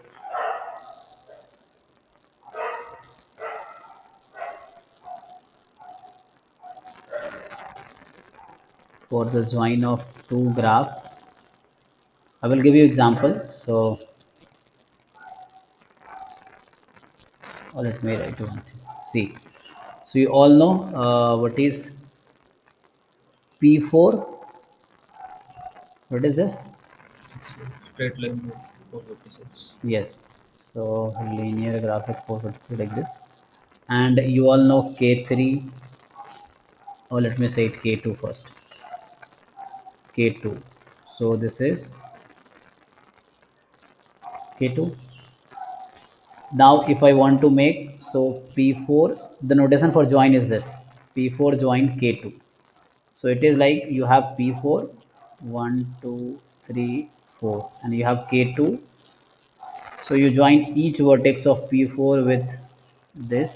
Speaker 1: for the join of two graphs, I will give you example. So let me write one thing. See, so you all know what is P4. What is this?
Speaker 5: Straight line with four vertices.
Speaker 1: Yes. So linear graphic 4 like this. And you all know K3, or let me say it K2 first. K2. So this is K2. Now if I want to make, so P4, the notation for join is this, P4 join K2. So it is like you have P4, 1, 2, 3, 4, and you have K2. So you join each vertex of P4 with this.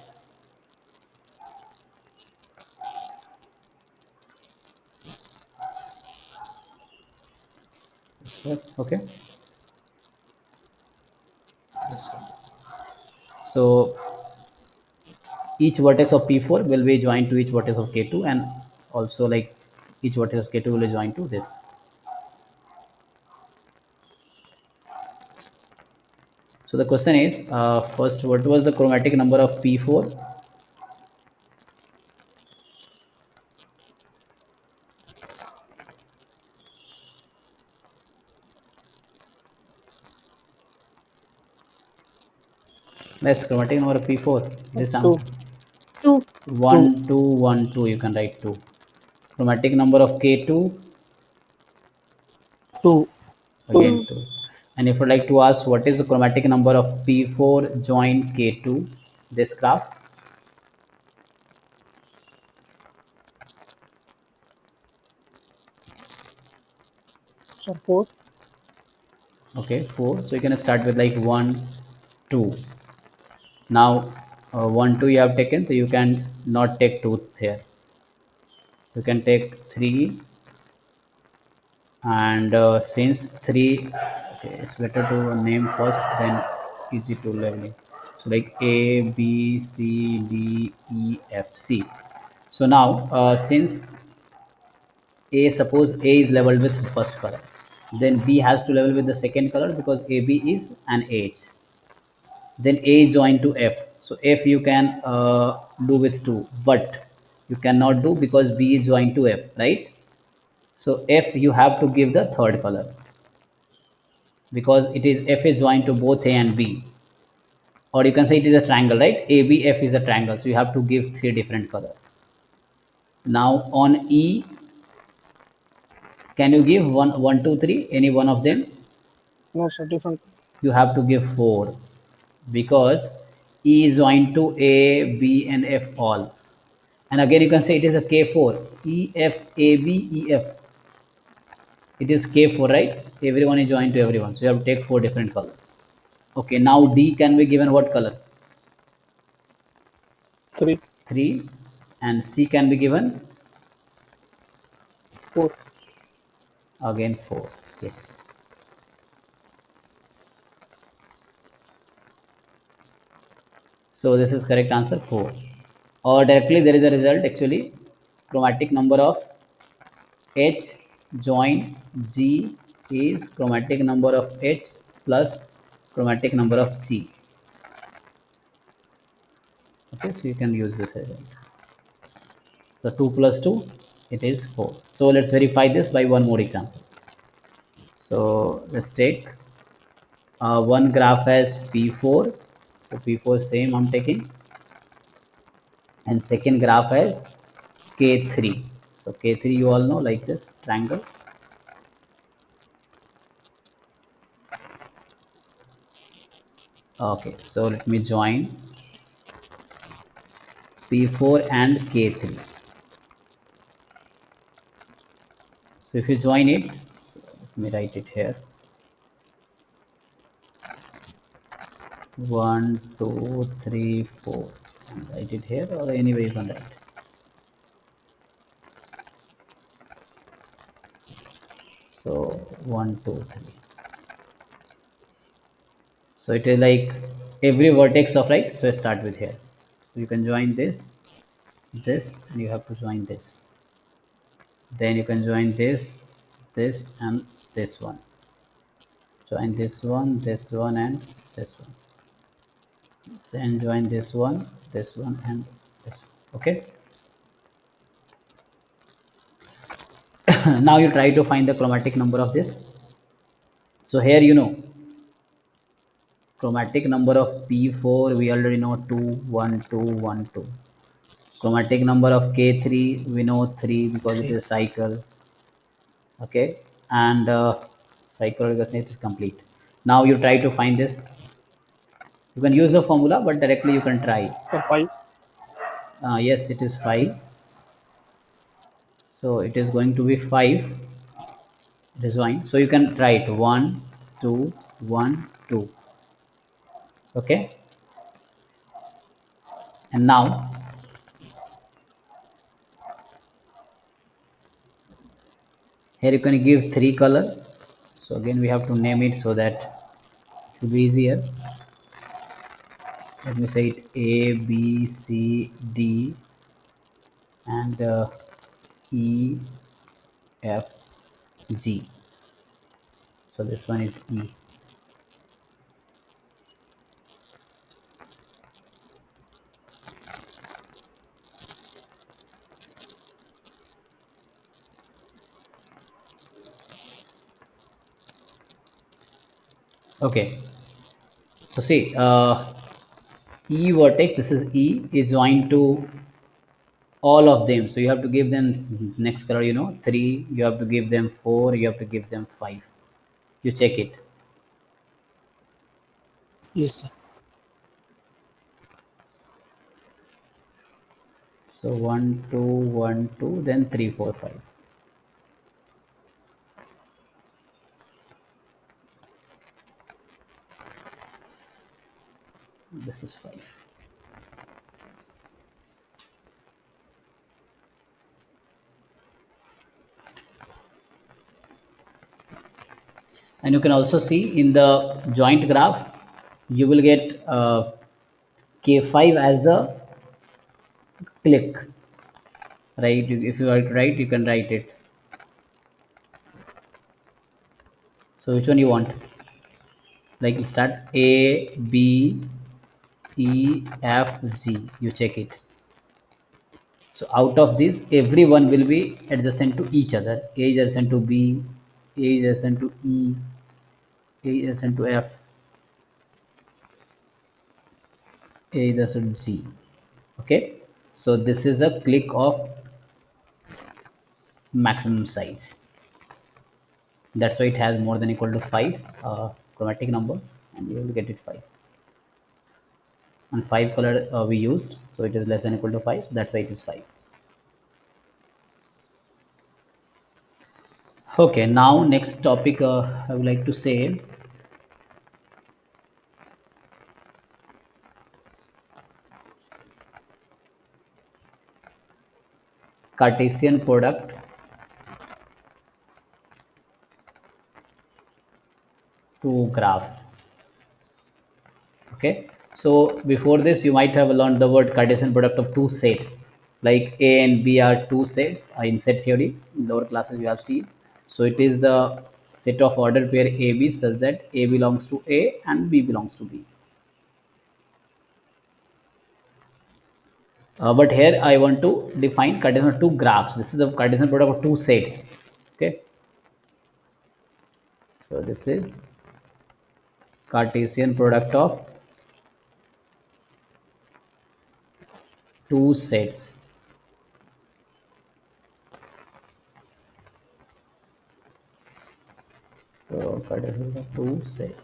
Speaker 1: Okay.
Speaker 5: Yes, sir.
Speaker 1: So each vertex of P4 will be joined to each vertex of K2, and also like each vertex of K2 will be joined to this. So the question is, first, what was the chromatic number of P4? That's chromatic number of P4. This
Speaker 6: Two.
Speaker 2: 2.
Speaker 1: 1, 2, 1, 2. You can write 2. Chromatic number of K2,
Speaker 7: 2.
Speaker 1: again 2. And if you like to ask what is the chromatic number of P4 join K2, this graph,
Speaker 6: So 4.
Speaker 1: okay, 4. So you can start with like 1, 2. Now 1, 2 you have taken, so you can not take 2 here. You can take 3, and since 3, okay, it's better to name first, then easy to learn. So like A, B, C, D, E, F, C. So now since A, suppose A is leveled with first color, then B has to level with the second color because AB is an edge. Then A is joined to F. So F you can do with 2, but you cannot do because B is joined to F, right? So F you have to give the third color because it is F is joined to both A and B, or you can say it is a triangle, right? ABF is a triangle, so you have to give 3 different colors. Now on E, can you give 1, 1, 2, 3, any one of them?
Speaker 6: No, sir. Different.
Speaker 1: You have to give 4 because E is joined to A, B, and F all. And again, you can say it is a K4, E, F, A, B, E, F. It is K4, right? Everyone is joined to everyone, so you have to take 4 different colors. Okay, now D can be given what color?
Speaker 6: 3.
Speaker 1: 3, and C can be given
Speaker 6: 4.
Speaker 1: again 4. Yes. So this is correct answer 4. Or directly there is a result actually, chromatic number of H join G is chromatic number of H plus chromatic number of G. Okay, so you can use this result. So 2 plus 2, it is 4. So let's verify this by one more example. So let's take one graph as P4. So P4 same I'm taking. And second graph as K3. So K3 you all know, like this triangle. Okay, so let me join P4 and K3. So if you join it, let me write it here. 1, 2, 3, 4. And write it here, or anyway you can write. So 1, 2, 3. So it is like every vertex of right. So I start with here. So you can join this, and you have to join this. Then you can join this, and this one. Join this one, and this one. Then join this one, and this one. Okay. Now you try to find the chromatic number of this. So here you know chromatic number of P4 we already know 2, 1, 2, 1, 2. Chromatic number of K3 we know 3 because it is a cycle. Okay, and cycle recognition is complete. Now you try to find this. You can use the formula, but directly you can try.
Speaker 6: So 5.
Speaker 1: Yes, it is 5. So it is going to be 5. It is fine. So you can try it 1, 2, 1, 2. Okay, and now here you can give 3 color. So again we have to name it so that it will be easier. Let me say it A, B, C, D, and E, F, G. So this one is E. Okay, so see E vertex, this is E, is joined to all of them. So you have to give them next color, 3, you have to give them 4, you have to give them 5. You check it.
Speaker 7: Yes, sir.
Speaker 1: So 1, 2, 1, 2, then 3, 4, 5. This is 5. And you can also see in the joint graph, you will get K5 as the click, right? If you are right, you can write it. So which one you want? Like start A, B, E, F, G. You check it. So out of this, everyone will be adjacent to each other. A is adjacent to B, A is adjacent to E, A is adjacent to F, A is adjacent to G. Okay. So this is a click of maximum size. That's why it has more than equal to 5 chromatic number, and you will get it 5. And 5 color we used, so it is less than equal to 5. That's why it is 5. Okay, now next topic I would like to say Cartesian product to graph. Okay, So before this, you might have learned the word Cartesian product of two sets, like A and B are two sets in set theory. In lower classes, you have seen. So it is the set of ordered pair AB such that A belongs to A and B belongs to B. But here I want to define Cartesian of two graphs. This is the Cartesian product of two sets. Okay. So this is Cartesian product of two sets. So Cartesian of two sets.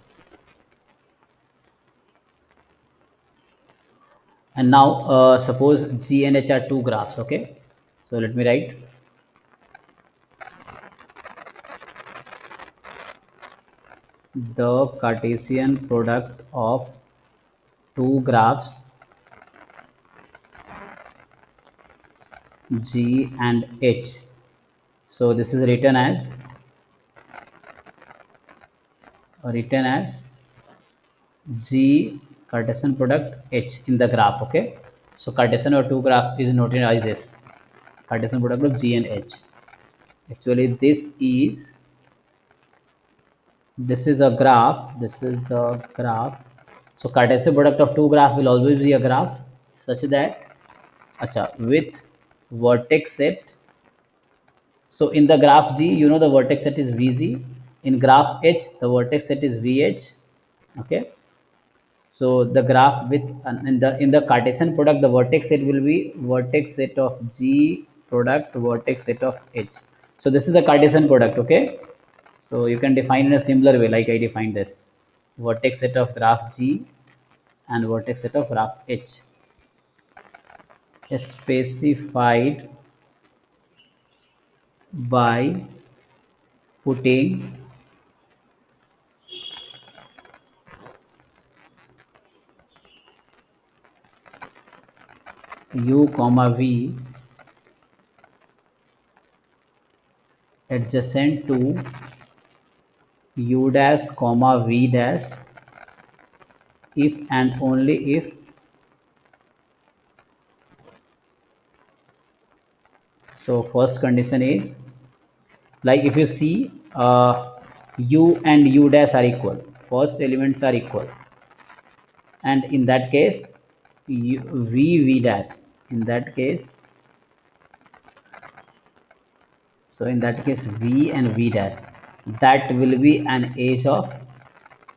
Speaker 1: And now suppose G and H are two graphs. Okay. So let me write the Cartesian product of two graphs G and H. So this is written as G Cartesian product H in the graph. Okay, so Cartesian or two graph is noted as this Cartesian product of G and H. Actually this is a graph. This is the graph. So Cartesian product of two graph will always be a graph such that with vertex set. So in the graph G, you know the vertex set is Vg. In graph H, the vertex set is Vh. Okay. So the graph with in the Cartesian product, the vertex set will be vertex set of G product vertex set of H. So this is the Cartesian product. Okay. So you can define in a similar way, like I defined this vertex set of graph G and vertex set of graph H, specified by putting u comma v adjacent to u dash comma v dash if and only if so first condition is, like if you see u and u dash are equal, first elements are equal, and in that case v dash, in that case, so in that case v and v dash, that will be an edge of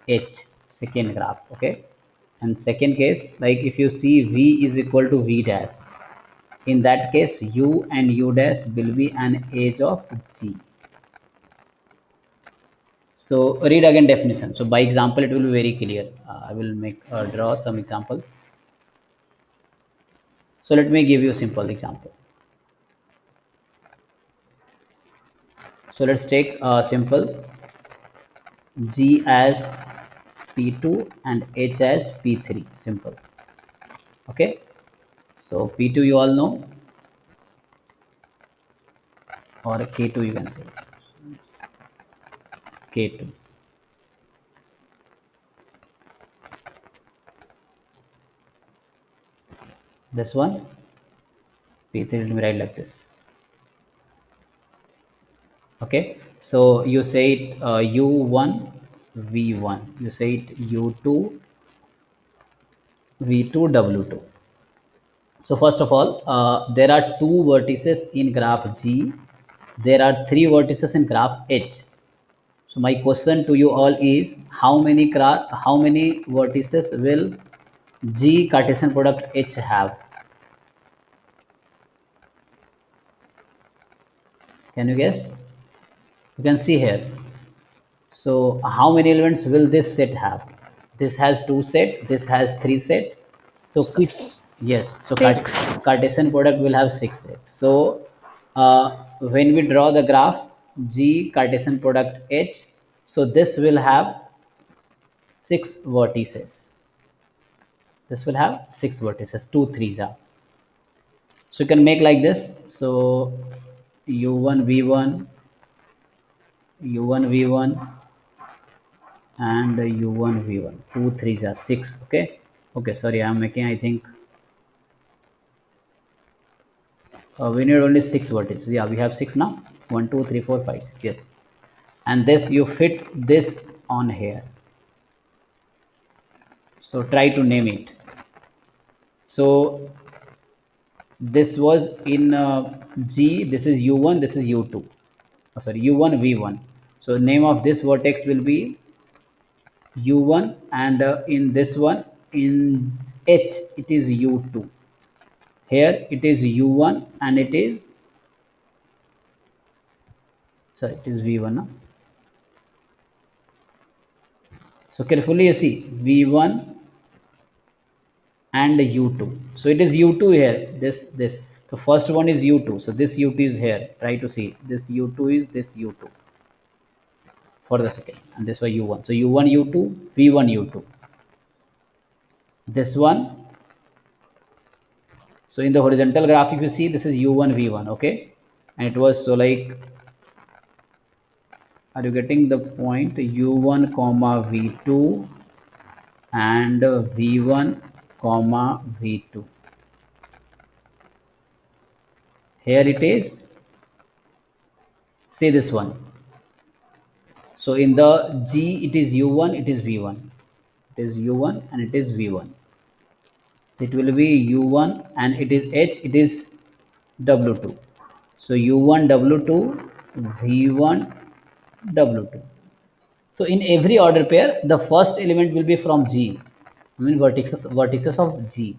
Speaker 1: H, second graph. Okay, and second case, like if you see v is equal to v dash, in that case u and u dash will be an edge of G. So read again definition. So by example it will be very clear. I will make draw some example. So let me give you a simple example. So let's take a simple G as P2 and H as P3. Simple. Okay. So P2 you all know, or K2 you can say. K2. This one P3, let me write like this. Okay, so you say it u1 v1, you say it u2 v2 w2. So first of all, there are two vertices in graph G, there are three vertices in graph H. So my question to you all is, how many vertices will G Cartesian product H have? Can you guess? You can see here. So how many elements will this set have? This has two set, this has three set. So
Speaker 7: 6.
Speaker 1: yes, so
Speaker 2: Six.
Speaker 1: Cartesian product will have six sets. So when we draw the graph G Cartesian product H, so this will have six vertices. This will have six vertices, two threes are. So you can make like this. So u1 v1, u1 v1 and u1 v1, two threes are six. Okay, Okay, sorry, I'm making, I think we need only 6 vertices. Yeah, we have 6 now. 1 2 3 4 5 6. Yes, and this you fit this on here. So try to name it. So this was in G. This is U1, this is U2. Oh, sorry, U1 V1. So name of this vertex will be U1, and in this one, in H, it is U2. Here it is U1 and it is, sorry, it is V1 now. So carefully you see V1 and U2. So it is U2 here. This. The first one is U2. So this U2 is here. Try to see. This U2 is this U2 for the second, and this was U1. So U1 U2 V1 U2. This one. So in the horizontal graph, if you see, this is U1 V1. Okay, and it was so like. Are you getting the point? U1 comma V2 and V1 comma V2. Here it is. See this one. So in the G, it is U1, it is V1. It is U1 and it is V1. It will be U1 and it is H, it is W2. So U1 W2, V1 W2. So in every order pair, the first element will be from G. I mean vertices of G.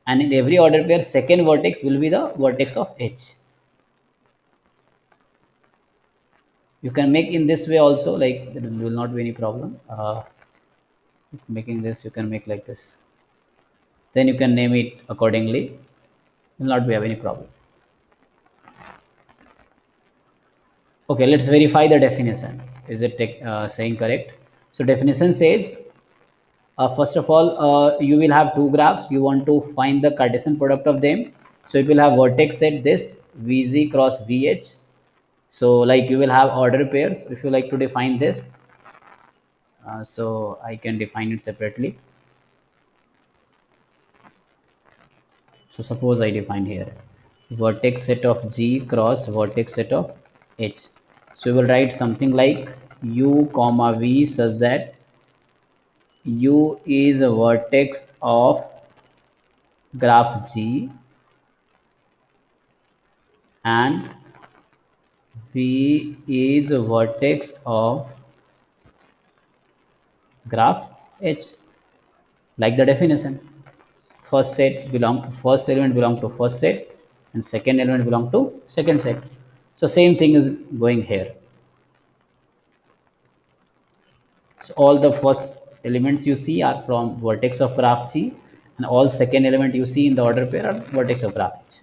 Speaker 1: And in every order pair, second vertex will be the vertex of H. You can make in this way also, like there will not be any problem. Making this, you can make like this. Then you can name it accordingly. Will not be have any problem. Okay, let's verify the definition. Is it saying correct? So definition says, first of all, you will have two graphs. You want to find the Cartesian product of them. So it will have vertex set this Vz cross Vh. So like you will have order pairs. If you like to define this, so I can define it separately. So suppose I define here vertex set of G cross vertex set of H. So we will write something like U comma V such that U is a vertex of graph G and V is a vertex of graph H, like the definition. First element belong to first set and second element belong to second set. So same thing is going here. So all the first elements you see are from vertex of graph G, and all second element you see in the order pair are vertex of graph H.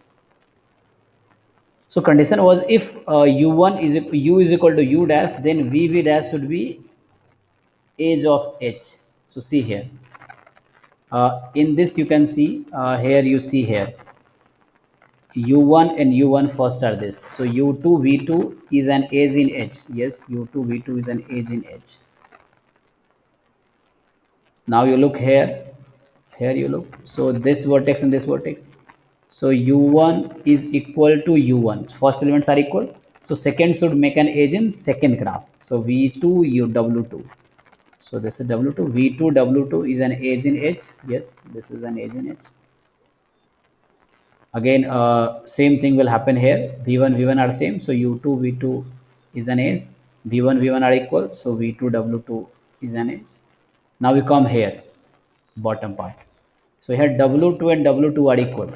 Speaker 1: So condition was if U1 is U is equal to U dash, then VV dash should be edge of H. So see here. In this you can see here you see here U1 and U1 first are this. So U2 V2 is an edge in H. Yes, U2 V2 is an edge in H. Now you look here you look. So this vertex and this vertex. So U1 is equal to U1. First elements are equal. So second should make an edge in second graph. So V2 U W2. So this is W2. V2 W2 is an edge in H. Yes, this is an edge in H. Again, same thing will happen here. V1 V1 are same. So U2 V2 is an edge. V1 V1 are equal. So V2 W2 is an edge. Now we come here, bottom part. So here W2 and W2 are equal.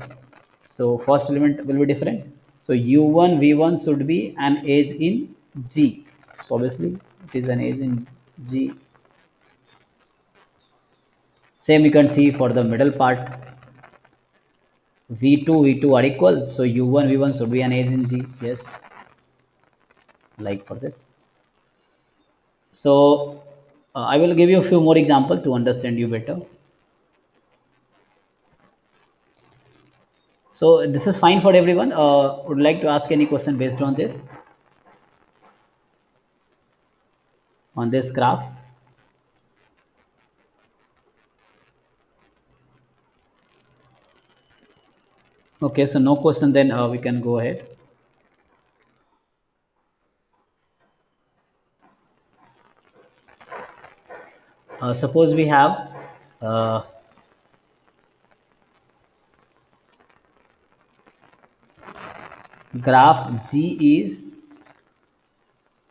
Speaker 1: So first element will be different. So U1 V1 should be an edge in G. So obviously it is an edge in G. Same you can see for the middle part. V2 V2 are equal. So U1 V1 should be an edge in G. Yes. Like for this. So I will give you a few more examples to understand you better. So this is fine for everyone. Would like to ask any question based on this graph. Okay, so no question, then we can go ahead. Suppose we have uh, graph G is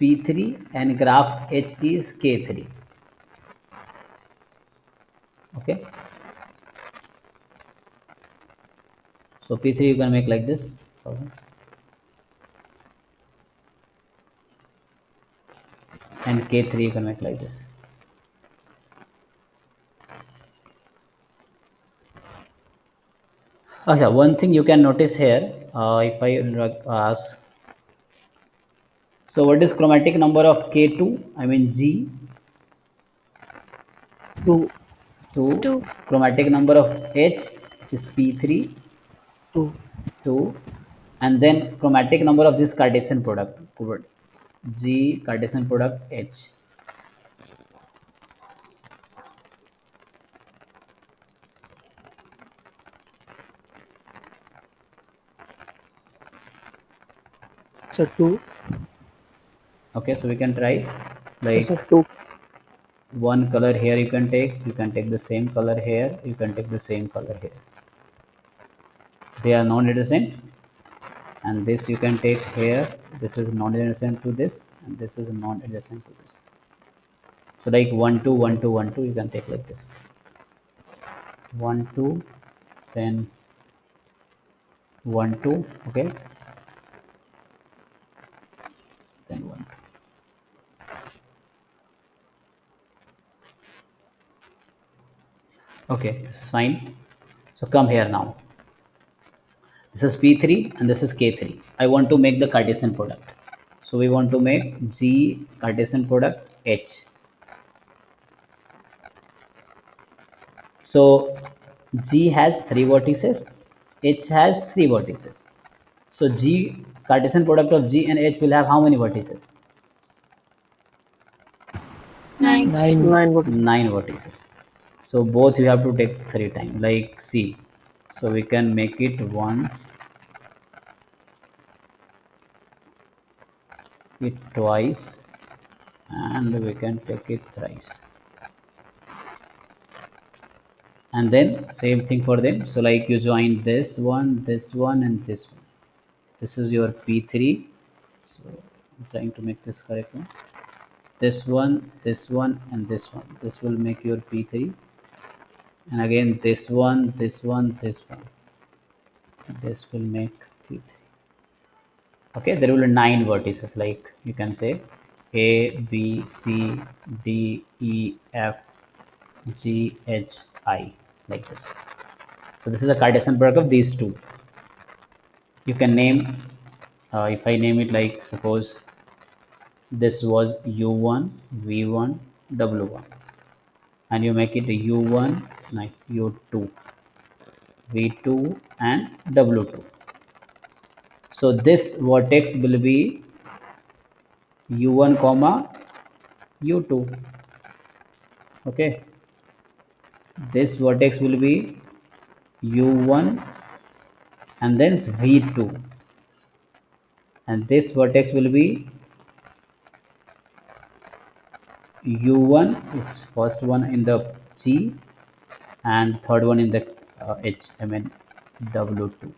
Speaker 1: P3 and graph H is K3. Okay, so P3 you can make like this, and K3 you can make like this. Okay, one thing you can notice here, if I ask, so what is chromatic number of K2? I mean G.
Speaker 7: 2,
Speaker 1: 2.
Speaker 2: 2.
Speaker 1: Chromatic number of H, which is P3.
Speaker 7: 2,
Speaker 1: 2. And then chromatic number of this Cartesian product, G Cartesian product H.
Speaker 7: so 2,
Speaker 1: Okay, so we can try
Speaker 6: Yes,
Speaker 1: like
Speaker 6: sir. 2.
Speaker 1: one color here you can take the same color here, you can take the same color here. They are non-adjacent, and this you can take here, this is non-adjacent to this, and this is non-adjacent to this. So like 1 2 1 2 1 2 you can take like this, 1 2, then 1 2, okay, then 1 2. Okay, this is fine. So come here now. This is P3 and this is K3. I want to make the Cartesian product. So we want to make G Cartesian product H. So G has 3 vertices, H has 3 vertices. So G Cartesian product of G and H will have how many vertices?
Speaker 8: 9.
Speaker 7: 9,
Speaker 6: 9 would.
Speaker 1: 9 vertices. So both you have to take 3 times, like C. So we can make it once, it twice, and we can take it thrice. And then same thing for them. So like you join this one, and this one. This is your P3. So I'm trying to make this correct one. This one, and this one. This will make your P3. And again this one. This will make P3. Okay, there will be 9 vertices, like you can say A, B, C, D, E, F, G, H, I, like this. So this is the Cartesian product of these two. You can name, if I name it like, suppose this was U1, V1, W1, and you make it a U1, like U2, V2, and W2. So this vertex will be U1 comma U2. Okay, this vertex will be U1 and then V2, and this vertex will be U1 is first one in the G and third one in the H, I mean W2.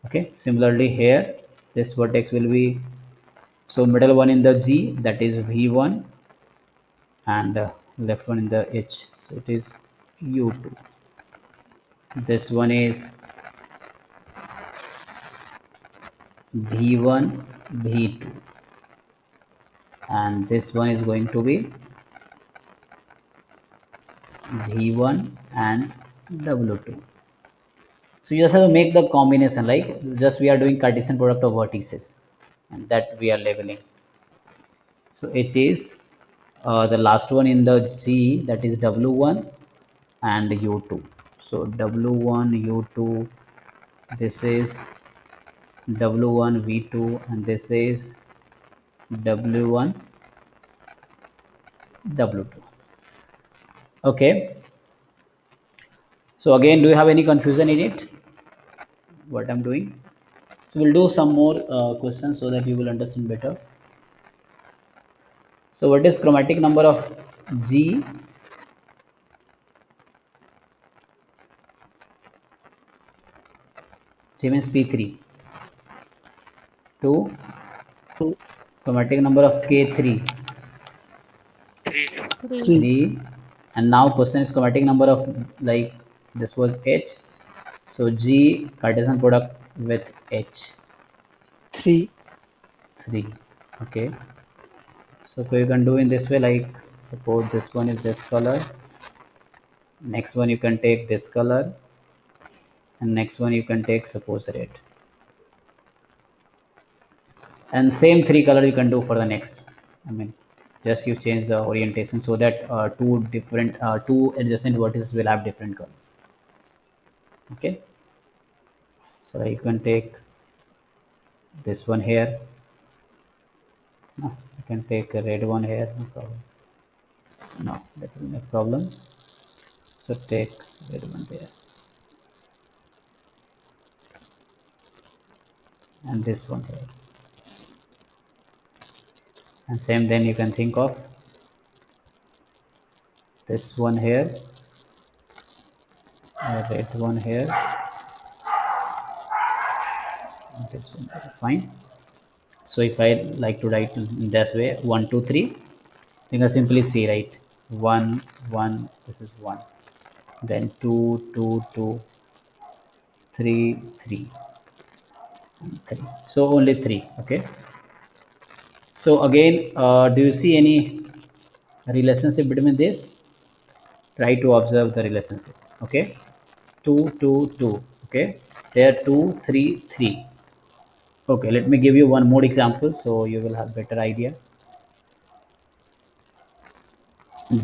Speaker 1: Okay, similarly here this vertex will be, so middle one in the G, that is V1, and left one in the H, so it is U2. This one is V1, V2, and this one is going to be V1 and W2. So you just have to make the combination, like just we are doing Cartesian product of vertices, and that we are labeling. So H is the last one in the G, that is W1 and U2. So W1, U2, this is W1, V2, and this is W1, W2. Okay. So again, do you have any confusion in it? what I'm doing. So we'll do some more questions so that you will understand better. So what is chromatic number of G? G means P3. 2.
Speaker 7: 2,
Speaker 1: Chromatic number of K3.
Speaker 3: 3.
Speaker 2: 3.
Speaker 1: 3. And now question is chromatic number of, like this was H. So G Cartesian product with H.
Speaker 7: 3,
Speaker 1: 3. Okay. So you can do in this way, like suppose this one is this color. Next one you can take this color. And next one you can take suppose red. And same 3 color you can do for the next. I mean, just you change the orientation so that two adjacent vertices will have different color. Okay. So you can take this one here. No, you can take a red one here. No problem. No, that will make problem. So take red one there. And this one here. And same then you can think of this one here, a red one here, and this one here. Fine. So if I like to write in this way 1 2 3, you can simply see, right? 1 1, this is 1, then 2 2 2, 3 3, and 3. So only 3. Okay. So again, do you see any relationship between this? Try to observe the relationship. Okay. 2 2 2. Okay. There 2 3 3. Okay. Let me give you one more example so you will have better idea.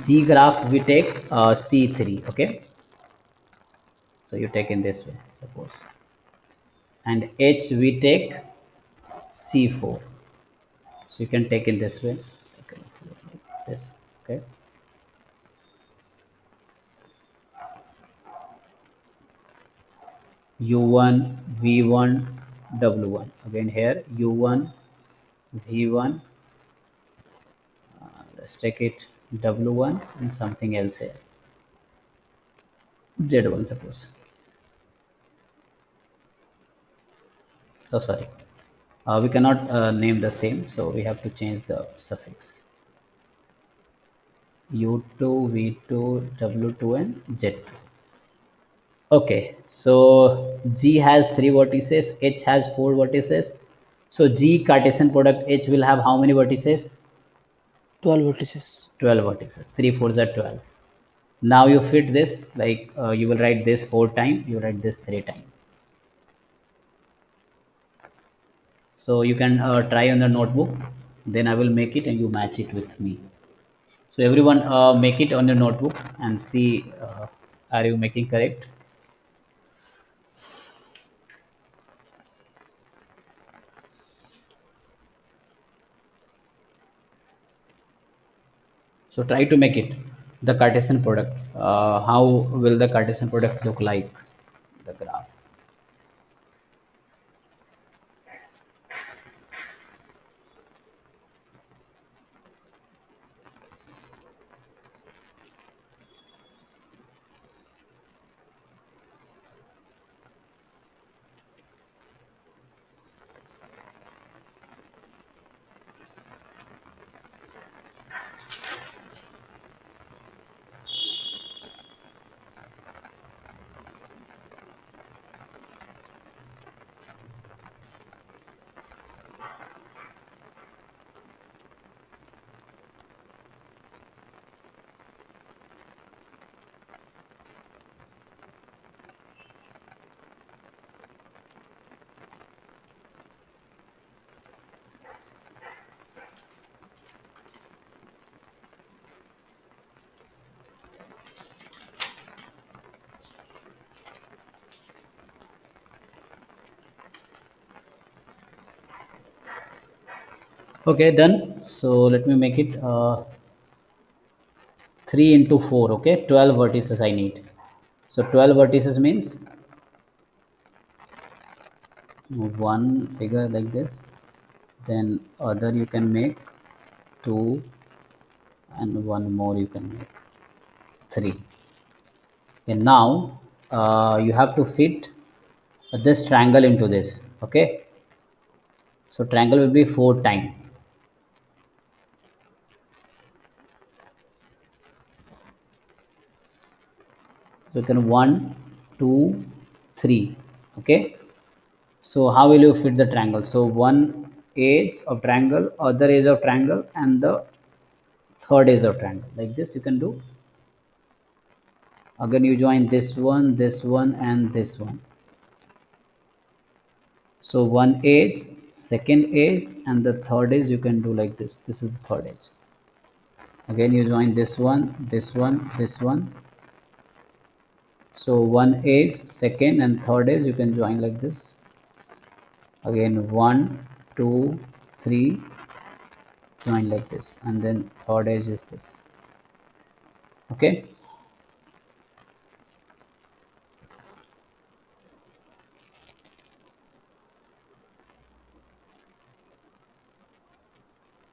Speaker 1: G graph we take C3. Okay. So you take in this way, suppose. And H we take C4. So you can take in this way. Okay. This. Okay. U1, V1, W1. Again here U1, V1. Let's take it W1 and something else here. Z1 suppose. Oh sorry. We cannot name the same, so we have to change the suffix. U2, V2, W2 and Z2. Okay, so G has 3 vertices, H has 4 vertices. So G Cartesian product H will have how many vertices?
Speaker 7: 12 vertices.
Speaker 1: 12 vertices. 3 4s are 12. Now you fit this, like you will write this 4 times, you write this 3 times. So you can try on the notebook, then I will make it and you match it with me. So everyone make it on your notebook and see are you making correct. So try to make it the Cartesian product. How will the Cartesian product look like, the graph? Okay, done. So let me make it 3 into 4. Okay, 12 vertices I need. So 12 vertices means one figure like this, then other you can make 2, and one more you can make 3. And now you have to fit this triangle into this. Okay, so triangle will be 4 times. So you can 1, 2, 3. Okay, so how will you fit the triangle? So one edge of triangle, other edge of triangle, and the third edge of triangle, like this you can do. Again you join this one, and this one. So one edge, second edge, and the third edge you can do like this. This is the third edge. Again you join this one, this one, this one. So one edge, second and third edge you can join like this. Again 1, 2, 3, join like this, and then third edge is this. Okay,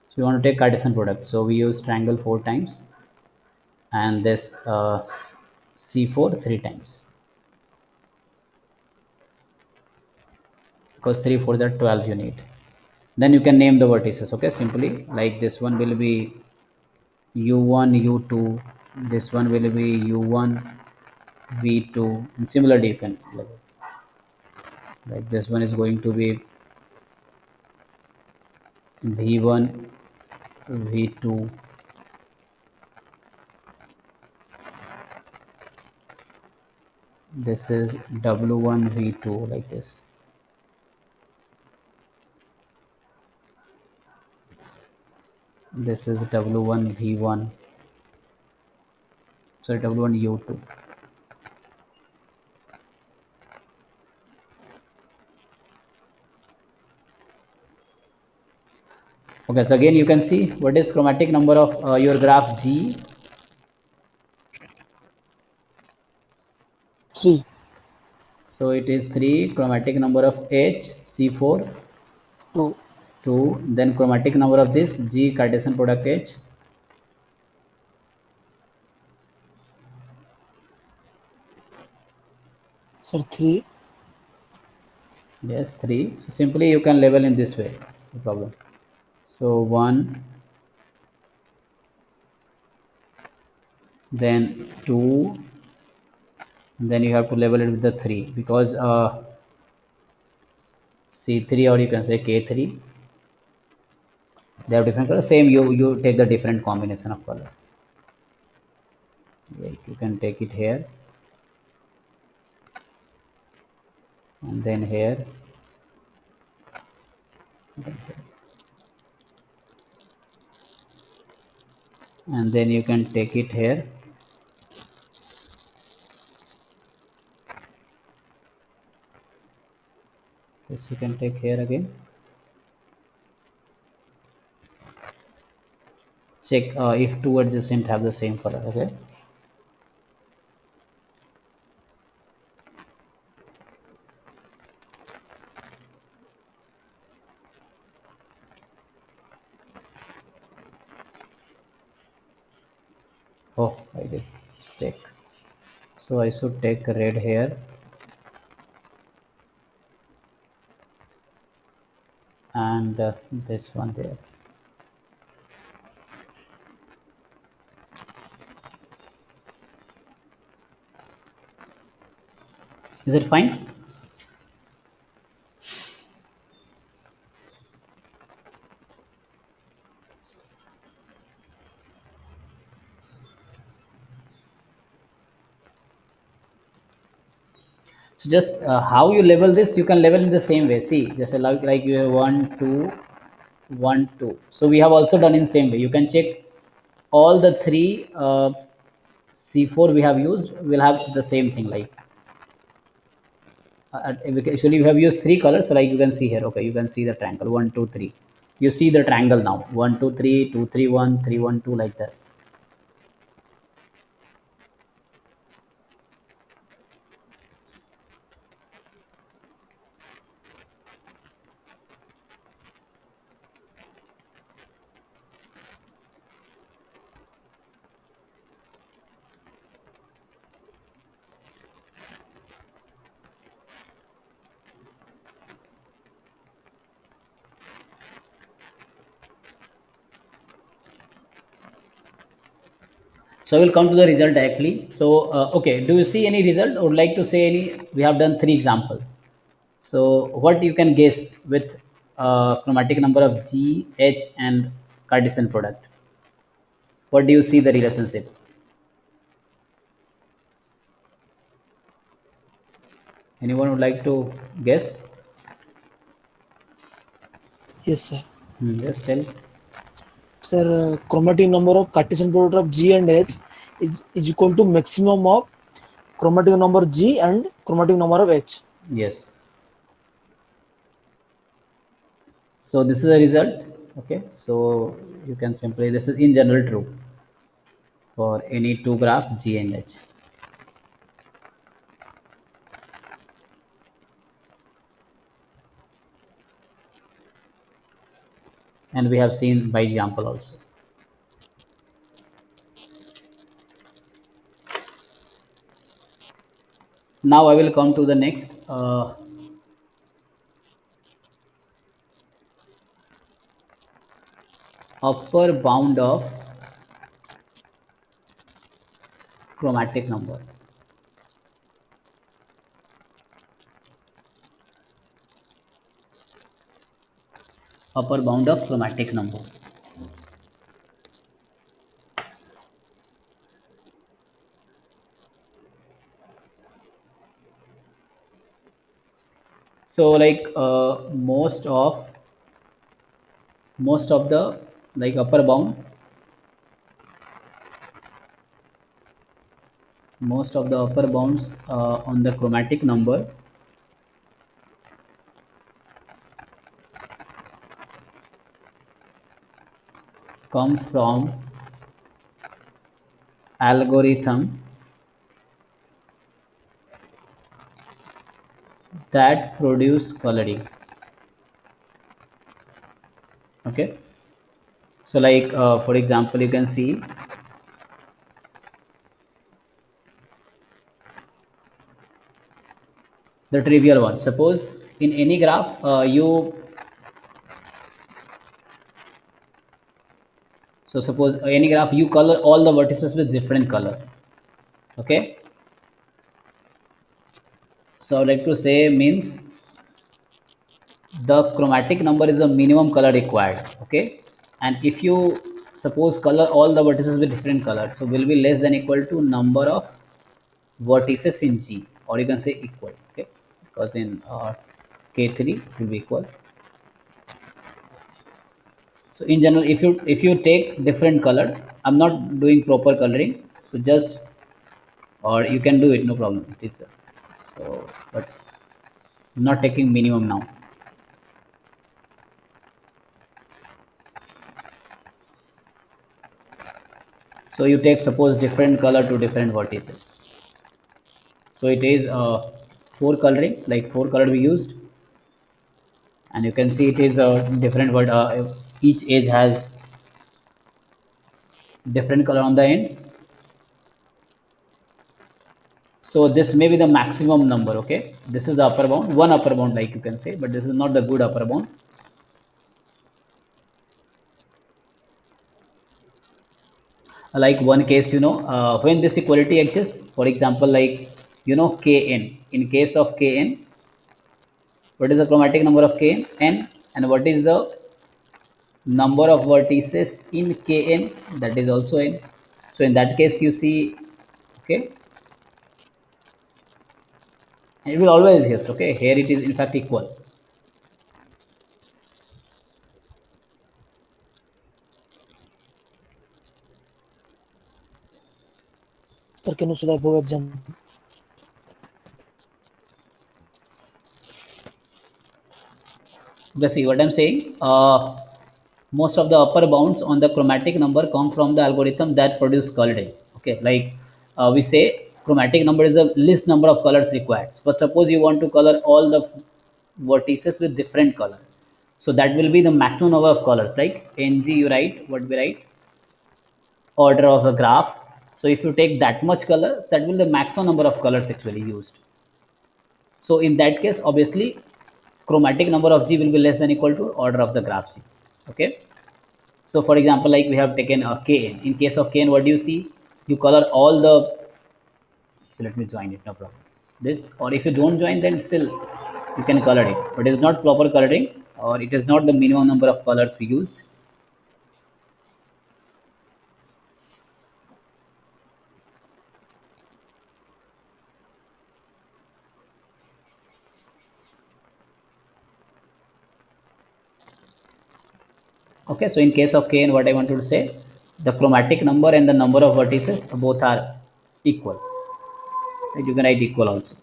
Speaker 1: so you want to take Cartesian product, so we use triangle 4 times and this C4 3 times, because 3 4s are 12 you need. Then you can name the vertices. Okay, simply like this one will be u1 u2, this one will be u1 v2, and similarly you can like this one is going to be v1 v2, this is w1 v2, like this. This is w1 v1, sorry, w1 u2. Okay, so again you can see what is chromatic number of your graph G.
Speaker 7: 3.
Speaker 1: So it is 3. Chromatic number of H, C4
Speaker 7: 2.
Speaker 1: 2. Then chromatic number of this G, Cartesian product H.
Speaker 7: Sir, 3.
Speaker 1: Yes, 3. So simply you can label in this way, no problem. So 1, then 2, then you have to label it with the 3, because C3, or you can say K3, they have different colors. Same, you take the different combination of colors. Like you can take it here, and then here, and then you can take it here. This you can take here again. Check if two adjacent have the same color. Okay, oh, I did mistake. So I should take red here, and this one there. Is it fine? So just how you label this, you can label in the same way. See, just like you have 1 2 1 2. So we have also done in same way. You can check all the three C4 we have used will have the same thing. Like actually we have used 3 colors. So like you can see here. Okay, you can see the triangle 1 2 3. You see the triangle now 1 2 3 2 3 1 3 1 2, like this. So I will come to the result directly. So okay, do you see any result or would like to say any? We have done 3 examples. So what you can guess with chromatic number of G, H and Cartesian product? What do you see the relationship? Anyone would like to guess?
Speaker 7: Yes, sir.
Speaker 1: Yes, tell.
Speaker 7: Sir, chromatic number of Cartesian product of G and H is equal to maximum of chromatic number G and chromatic number of H.
Speaker 1: Yes. So this is the result. Okay. So you can simply, this is in general true for any two graph G and H. And we have seen by example also. Now I will come to the next upper bound of chromatic number. Upper bound of chromatic number. So like most of the like upper bound, most of the upper bounds on the chromatic number come from algorithm that produce coloring. Okay, so like for example you can see the trivial one. Suppose in any graph suppose any graph you color all the vertices with different color. Okay, so I would like to say means the chromatic number is the minimum color required. Okay, and if you suppose color all the vertices with different color, so will be less than equal to number of vertices in G, or you can say equal. Okay, because in K3 it will be equal. So in general, if you take different color, I'm not doing proper coloring, so just, or you can do it, no problem. It is so, but I'm not taking minimum now. So you take suppose different color to different vertices. So it is 4 coloring, like 4 color we used, and you can see it is a different word. Each edge has different color on the end. So this may be the maximum number. Okay, this is the upper bound, one upper bound like you can say, but this is not the good upper bound. Like one case, when this equality exists, for example, like Kn, in case of Kn, what is the chromatic number of Kn? N. And what is the number of vertices in Kn? That is also N. So in that case you see, okay, and it will always exist. Okay, here it is in fact equal.
Speaker 7: Sir, can you show the above example?
Speaker 1: Just see what I'm saying. Most of the upper bounds on the chromatic number come from the algorithm that produce coloring. Okay, like we say chromatic number is the least number of colors required. But suppose you want to color all the vertices with different color, so that will be the maximum number of colors. Like ng, you write what we write order of a graph. So if you take that much color, that will be the maximum number of colors actually used. So in that case, obviously, chromatic number of G will be less than equal to order of the graph G. Okay. So for example, like we have taken Kn. In case of Kn, what do you see? you color all the, so let me join it, no problem. This, or if you don't join, then still you can color it, but it is not proper coloring, or it is not the minimum number of colors we used. Okay, so in case of Kn, what I wanted to say, the chromatic number and the number of vertices both are equal. Right? You can write equal also.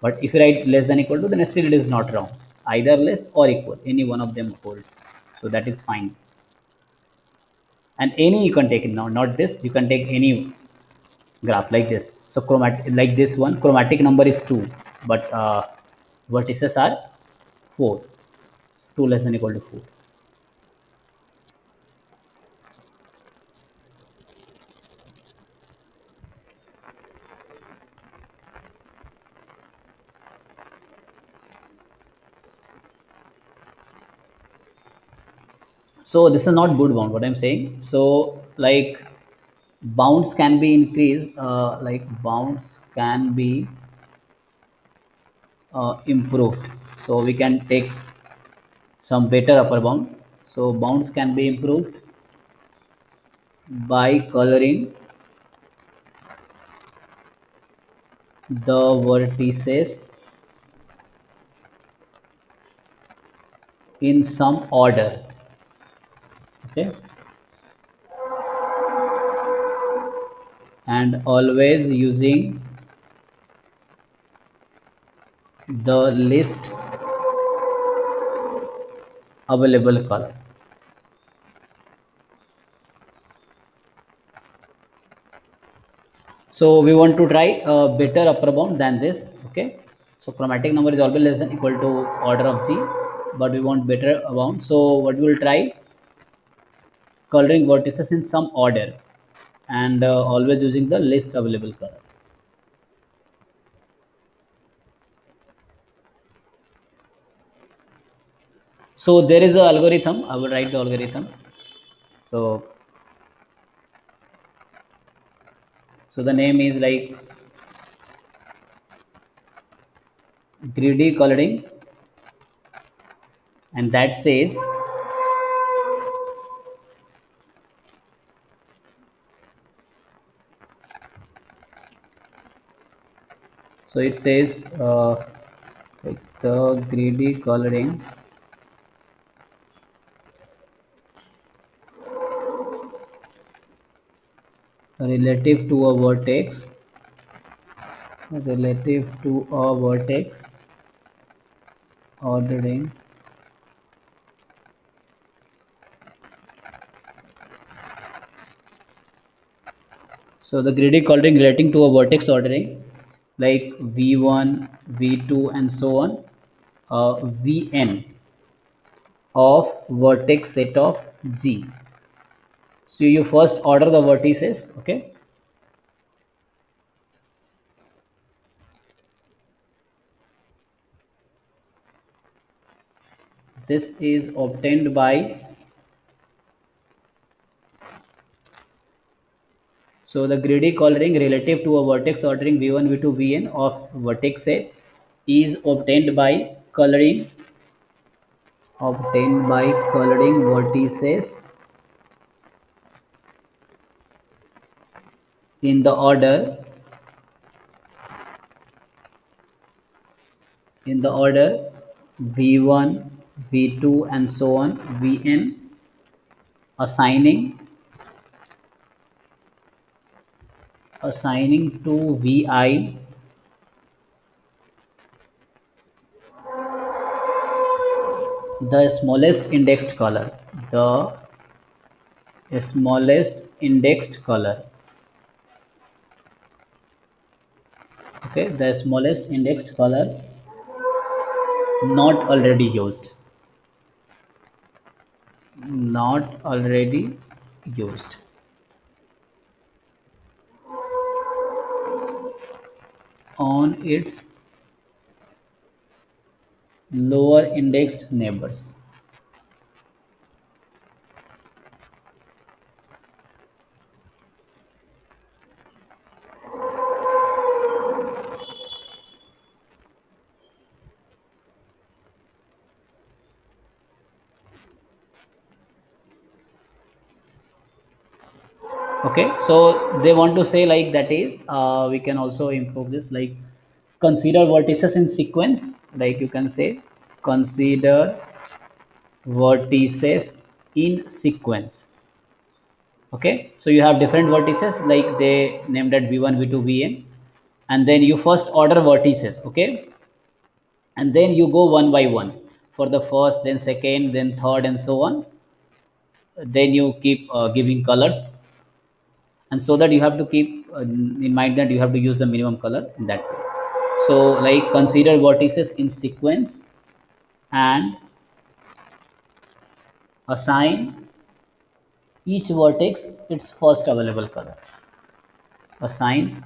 Speaker 1: But if you write less than equal to, then still it is not wrong. Either less or equal, any one of them holds. So that is fine. And any you can take it now, not this. You can take any graph like this. So chromatic, like this one, chromatic number is 2, but vertices are 4. 2 less than equal to 4. So this is not good bound, what I'm saying. So like bounds can be increased, like bounds can be improved. So we can take some better upper bound. So bounds can be improved by coloring the vertices in some order. Okay, and always using the least available color. So we want to try a better upper bound than this. Okay, so chromatic number is always less than equal to order of G, but we want better bound. So what we will try, coloring vertices in some order, and always using the least available color. So there is a algorithm. I will write the algorithm. So the name is like greedy coloring, and that says so it says like the greedy coloring relative to a vertex ordering so the greedy coloring relating to a vertex ordering like v1 v2 and so on, vn of vertex set of G. So you first order the vertices. Okay, this is obtained by, so the greedy coloring relative to a vertex ordering v1 v2 vn of vertex set is obtained by coloring vertices in the order v1 v2 and so on vn, assigning to vi the smallest indexed color, okay, the smallest indexed color not already used, on its lower indexed neighbors. Okay, so they want to say like that is we can also improve this, like consider vertices in sequence, like you can say consider vertices in sequence. Okay, so you have different vertices, like they named at v1 v2 vn, and then you first order vertices. Okay, and then you go one by one for the first, then second, then third, and so on. Then you keep giving colors, and so that you have to keep in mind that you have to use the minimum color in that way. So like consider vertices in sequence and assign each vertex its first available color. Assign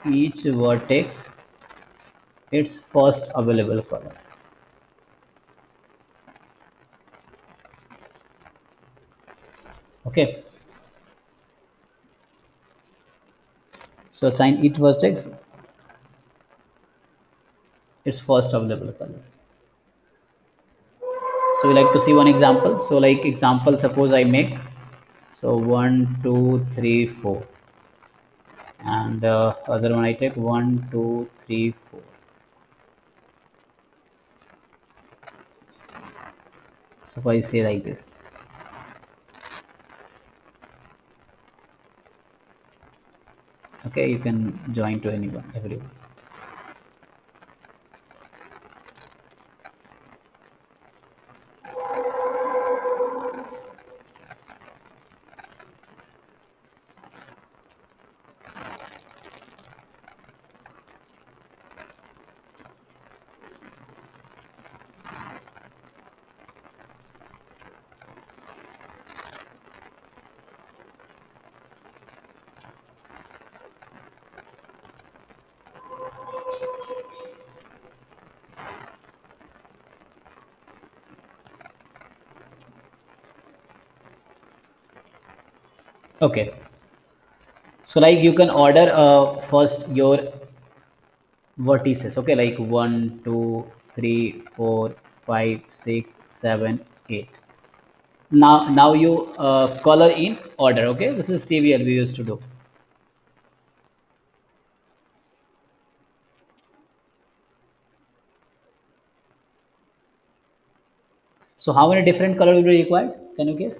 Speaker 1: each vertex its first available color. Okay, so assign each vertex its first available color. So we like to see one example. So like example, suppose I make, so 1 2 3 4, and other one I take 1 2 3 4. So if I say like this, okay, you can join to anyone, everyone. Okay, so like you can order first your vertices. Okay, like 1 2 3 4 5 6 7 8. Now you color in order. Okay, this is trivial, we used to do. So how many different color will be required, can you guess?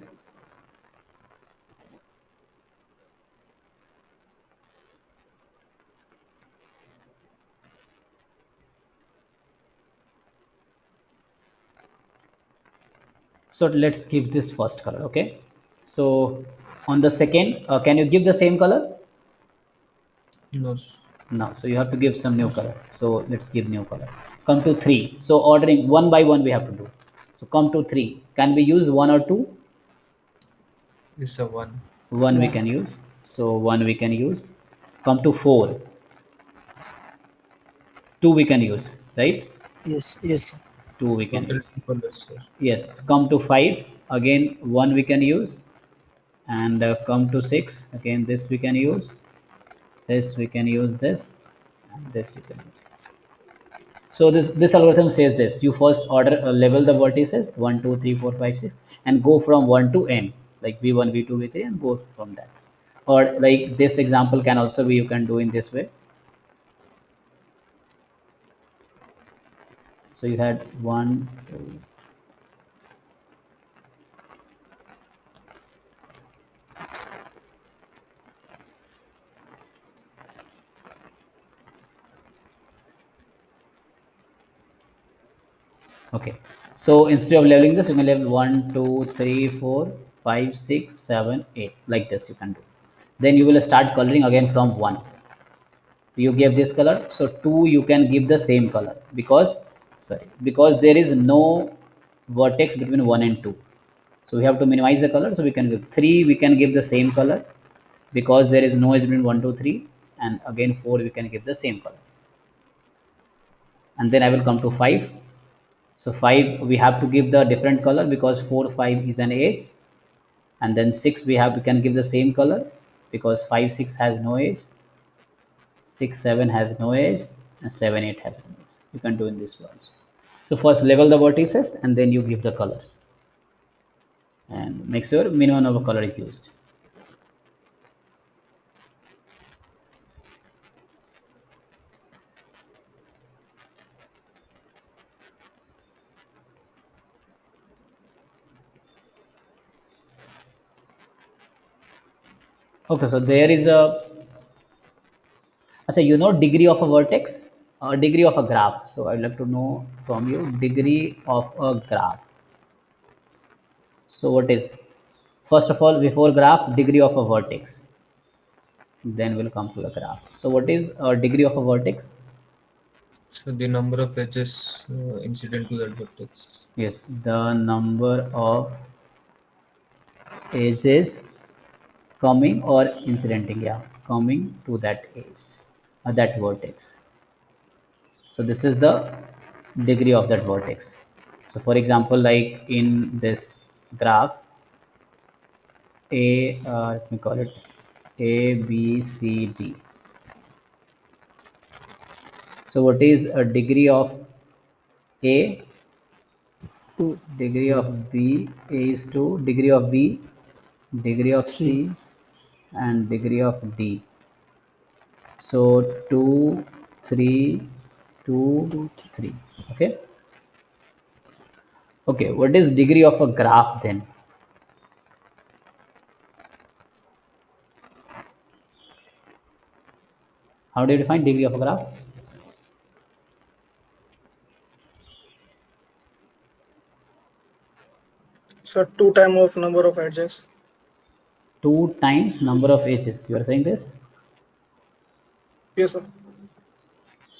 Speaker 1: So let's give this first color. Okay, so on the second, can you give the same color?
Speaker 5: No.
Speaker 1: No, so you have to give some new color. So let's give new color. Come to 3. So ordering one by one we have to do. So come to 3. Can we use 1 or 2?
Speaker 5: It's a 1.
Speaker 1: 1 we can use. So 1 we can use. Come to 4. 2 we can use, right?
Speaker 7: Yes, yes.
Speaker 1: 2 we can
Speaker 5: Total
Speaker 1: use.
Speaker 5: 2 colors, sir.
Speaker 1: Yes. Come to 5. Again 1 we can use. And come to 6. Again this we can use. This we can use this. And this we can use. So this algorithm says this: you first order level the vertices 1 2 3 4 5 6 and go from 1 to n, like v1 v2 v3, and go from that. Or like this example can also be, you can do in this way. So you had 1 2. Okay, so instead of leveling this, you can level 1 2 3 4 5 6 7 8, like this you can do. Then you will start coloring again from 1. You gave this color, so 2 you can give the same color, because there is no vertex between 1 and 2. So we have to minimize the color, so we can give 3, we can give the same color because there is no edge between 1 2 3, and again 4 we can give the same color. And then I will come to 5. So 5 we have to give the different color because 4 5 is an edge. And then 6 we can give the same color because 5 6 has no edge, 6 7 has no edge, and 7 8 has no edge. You can do in this one. So first level the vertices and then you give the colors, and make sure minimum of a color is used. Okay, so there is a, you know degree of a vertex or degree of a graph. So I'd like to know from you degree of a graph. So what is, first of all, before graph, degree of a vertex, then we'll come to the graph. So what is a degree of a vertex?
Speaker 5: So the number of edges incident to that vertex.
Speaker 1: Yes, the number of edges coming or incidenting, yeah, coming to that edge, that vertex. So this is the degree of that vertex. So for example, like in this graph, let me call it A, B, C, D. So what is a degree of A?
Speaker 7: 2,
Speaker 1: Degree of B, A is 2, degree of B, degree of
Speaker 7: 3.
Speaker 1: C, and degree of D. So 2, 3, 2,
Speaker 7: 2,
Speaker 1: 3. Okay. Okay. What is degree of a graph then? How do you define degree of a graph?
Speaker 6: So 2 times of number of edges.
Speaker 1: 2 times number of edges. You are saying this?
Speaker 6: Yes, sir.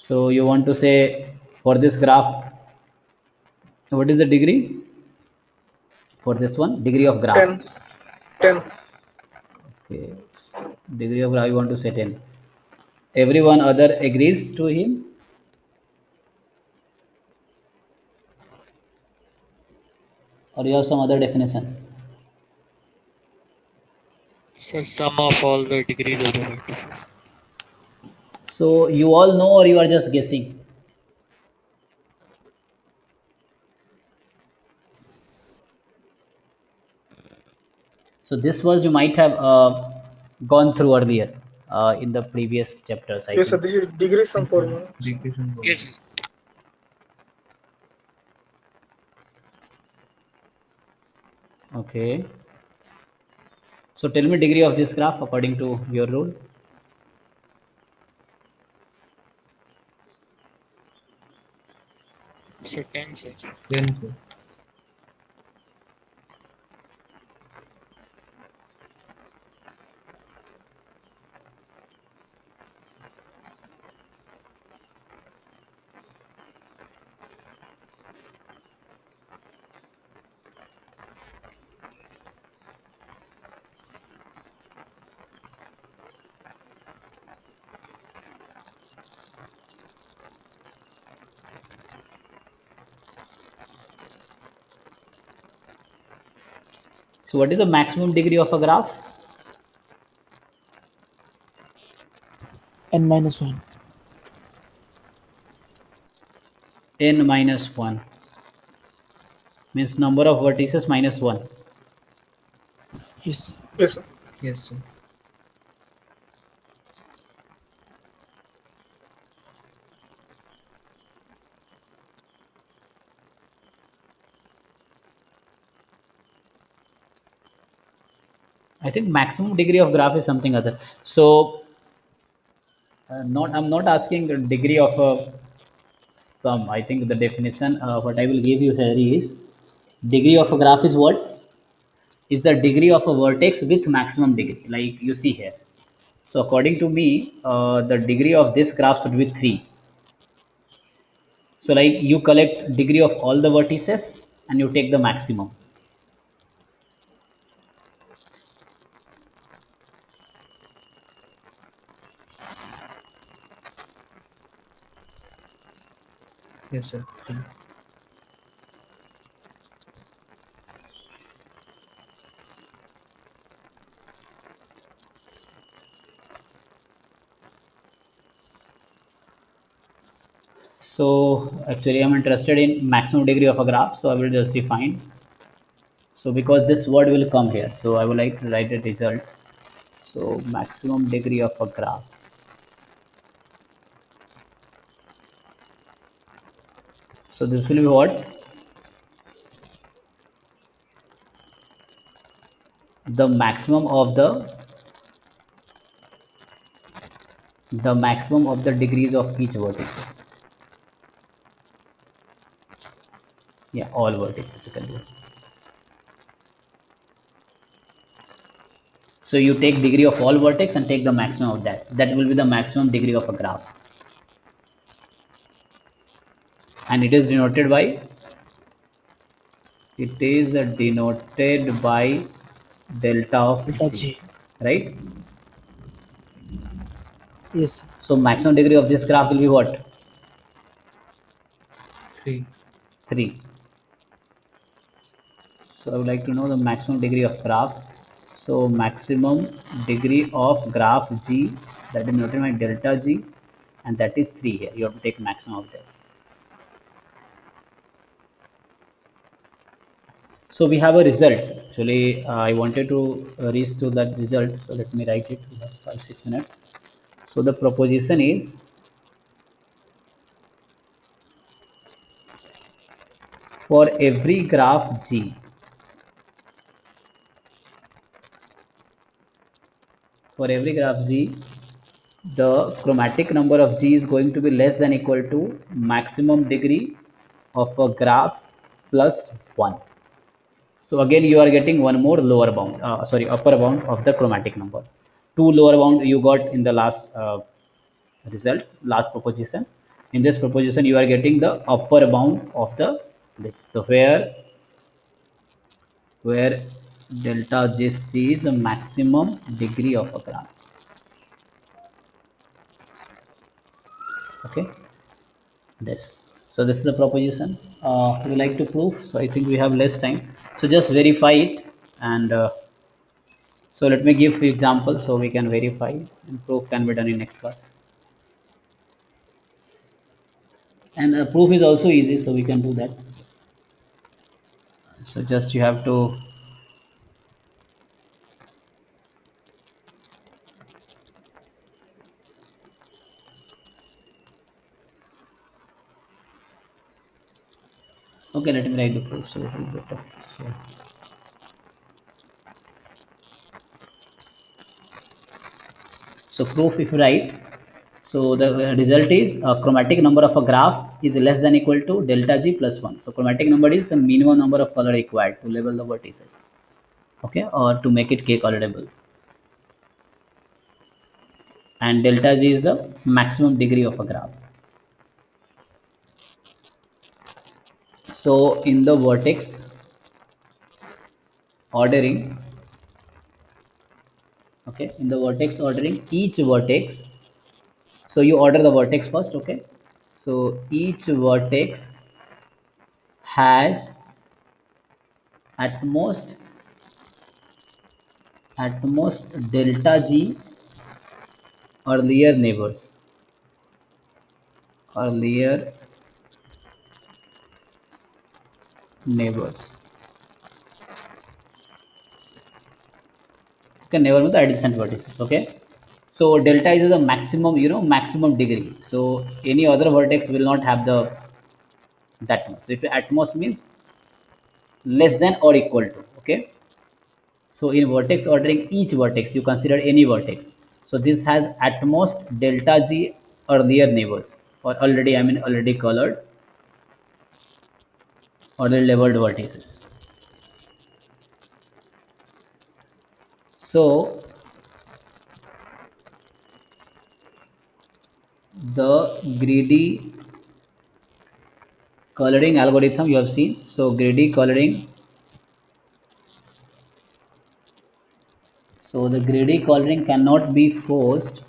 Speaker 1: So you want to say for this graph, what is the degree for this one? Degree of graph.
Speaker 6: 10. 10.
Speaker 1: Okay. Degree of graph you want to say 10. Everyone other agrees to him, or you have some other definition?
Speaker 3: So sum of all the degrees of the vertices.
Speaker 1: So you all know, or you are just guessing? So this was you might have gone through earlier in the previous chapters, I
Speaker 6: Yes, sir.
Speaker 1: think.
Speaker 6: This is degree sum formula.
Speaker 5: Decreasing.
Speaker 3: Yes.
Speaker 1: Okay. So tell me degree of this graph according to your rule.
Speaker 3: So 10, sir.
Speaker 5: Then sir.
Speaker 1: So what is the maximum degree of a graph?
Speaker 7: N minus 1.
Speaker 1: N minus 1 means number of vertices minus 1.
Speaker 7: Yes.
Speaker 6: Yes, sir.
Speaker 5: Yes sir.
Speaker 1: I think maximum degree of graph is something other. So not I'm not asking the degree of a sum. I think the definition what I will give you here is degree of a graph is what? Is the degree of a vertex with maximum degree, like you see here. So according to me, the degree of this graph should be 3. So like you collect degree of all the vertices and you take the maximum.
Speaker 5: Yes sir.
Speaker 1: So actually I'm interested in maximum degree of a graph. So I will just define. So because this word will come here, so I would like to write a result. So maximum degree of a graph. So this will be what? The maximum of the the maximum of the degrees of each vertex. Yeah, all vertices you can do. So you take degree of all vertex and take the maximum of that. That will be the maximum degree of a graph. And it is denoted by delta of
Speaker 7: Delta
Speaker 1: G,
Speaker 7: G.
Speaker 1: right?
Speaker 7: Yes, sir.
Speaker 1: So maximum degree of this graph will be what?
Speaker 5: 3.
Speaker 1: 3. So I would like to know the maximum degree of graph. So maximum degree of graph G, that is denoted by delta G, and that is 3 here. You have to take maximum of that. So we have a result. Actually, I wanted to reach to that result. So let me write it. We have 5-6 minutes. So the proposition is for every graph G, the chromatic number of G is going to be less than equal to maximum degree of a graph plus 1. So again you are getting one more upper bound of the chromatic number. 2 lower bound you got in the last last proposition. In this proposition you are getting the upper bound of the this. So where delta G is the maximum degree of a graph. Okay, this. So this is the proposition. We like to prove. So I think we have less time. So just verify it, and so let me give few examples so we can verify, and proof can be done in next class. And proof is also easy, so we can do that. So just you have to okay. Let me write the proof so it will be better. So proof if you write, so the result is chromatic number of a graph is less than equal to delta G plus 1. So chromatic number is the minimum number of color required to label the vertices, okay, or to make it k colorable. And delta G is the maximum degree of a graph. So in the vertex ordering, okay, in the vertex ordering, each vertex, so you order the vertex first, okay, so each vertex has at most delta G earlier neighbors. Okay, never with the adjacent vertices. Okay, so delta is the maximum, maximum degree. So any other vertex will not have the that much. So if at most means less than or equal to. Okay, so in vertex ordering, each vertex you consider any vertex. So this has at most delta G earlier neighbors, or already colored or labeled vertices. So the greedy coloring algorithm you have seen. So greedy coloring. So the greedy coloring cannot be forced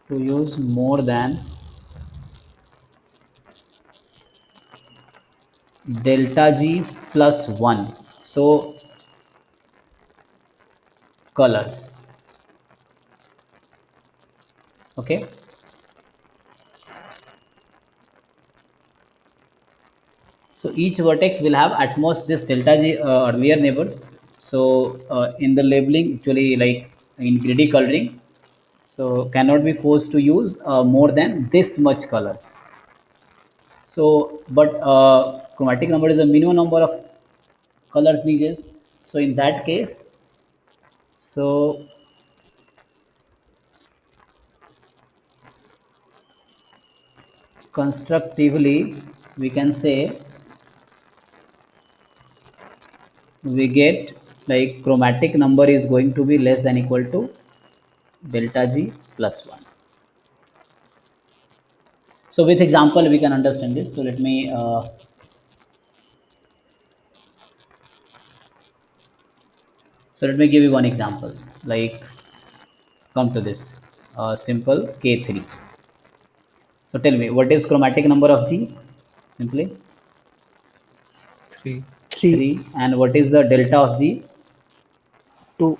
Speaker 1: to use more than delta G plus 1. So colors. Okay. So each vertex will have at most this delta G earlier neighbors. So in the labeling, actually like in greedy coloring, so cannot be forced to use more than this much colors. So but chromatic number is the minimum number of colors needed. So in that case, so constructively we can say we get like chromatic number is going to be less than equal to delta G plus 1. So with example we can understand this. So let me give you one example. Like come to this simple K3. So tell me, what is chromatic number of G? Simply
Speaker 5: 3.
Speaker 1: 3. And what is the delta of G?
Speaker 7: 2.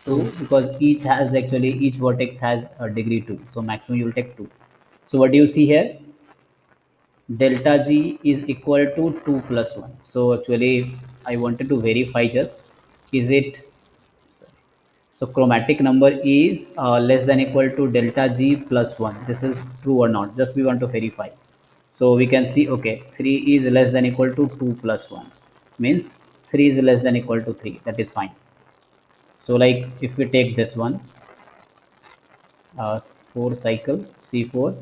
Speaker 1: 2, because each vertex has a degree 2. So maximum you will take 2. So what do you see here? Delta G is equal to 2 plus 1. So actually I wanted to verify just, is it, so chromatic number is less than equal to delta G plus 1. This is true or not? Just we want to verify. So we can see, okay, 3 is less than equal to 2 plus 1. Means 3 is less than equal to 3. That is fine. So like if we take this one, 4 cycle C4.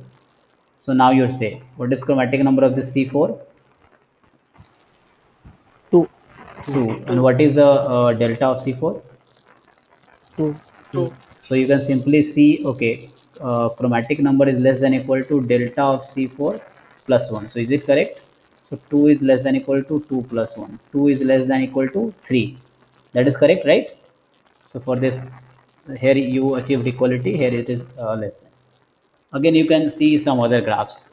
Speaker 1: So now you say, what is chromatic number of this C4?
Speaker 7: 2.
Speaker 1: 2. And what is the delta of C4?
Speaker 7: 2.
Speaker 6: 2.
Speaker 1: So you can simply see, okay, chromatic number is less than equal to delta of C4 plus 1. So is it correct? So 2 is less than equal to 2 plus 1. 2 is less than equal to 3. That is correct, right? So for this, here you achieved equality, here it is less than. Again, you can see some other graphs.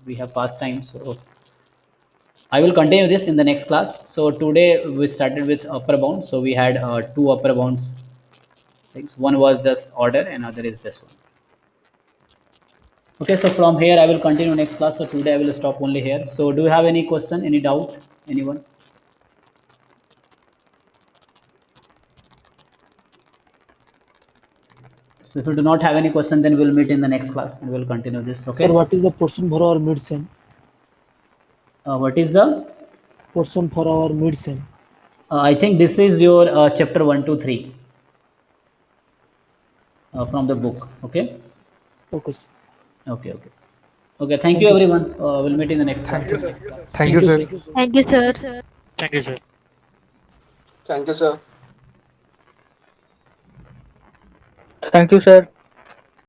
Speaker 1: We have past time, so I will continue this in the next class. So today we started with upper bound. So we had two upper bounds things. One was this order and other is this one. Okay, so from here I will continue next class. So today I will stop only here. So do you have any question, any doubt, anyone? So if you do not have any question, then we'll meet in the next class and we'll continue this. Okay.
Speaker 7: Sir, what is the portion for our mid sem?
Speaker 1: What is the?
Speaker 7: Portion for our mid sem.
Speaker 1: I think this is your chapter 1 to 3 from the book. Okay.
Speaker 7: Okay, sir.
Speaker 1: Okay. Okay. Okay. Thank you, everyone. We'll meet in the next class.
Speaker 5: Thank you, sir.
Speaker 2: Thank you, sir.
Speaker 3: Thank you, sir.
Speaker 6: Thank you, sir.
Speaker 9: Thank you, sir.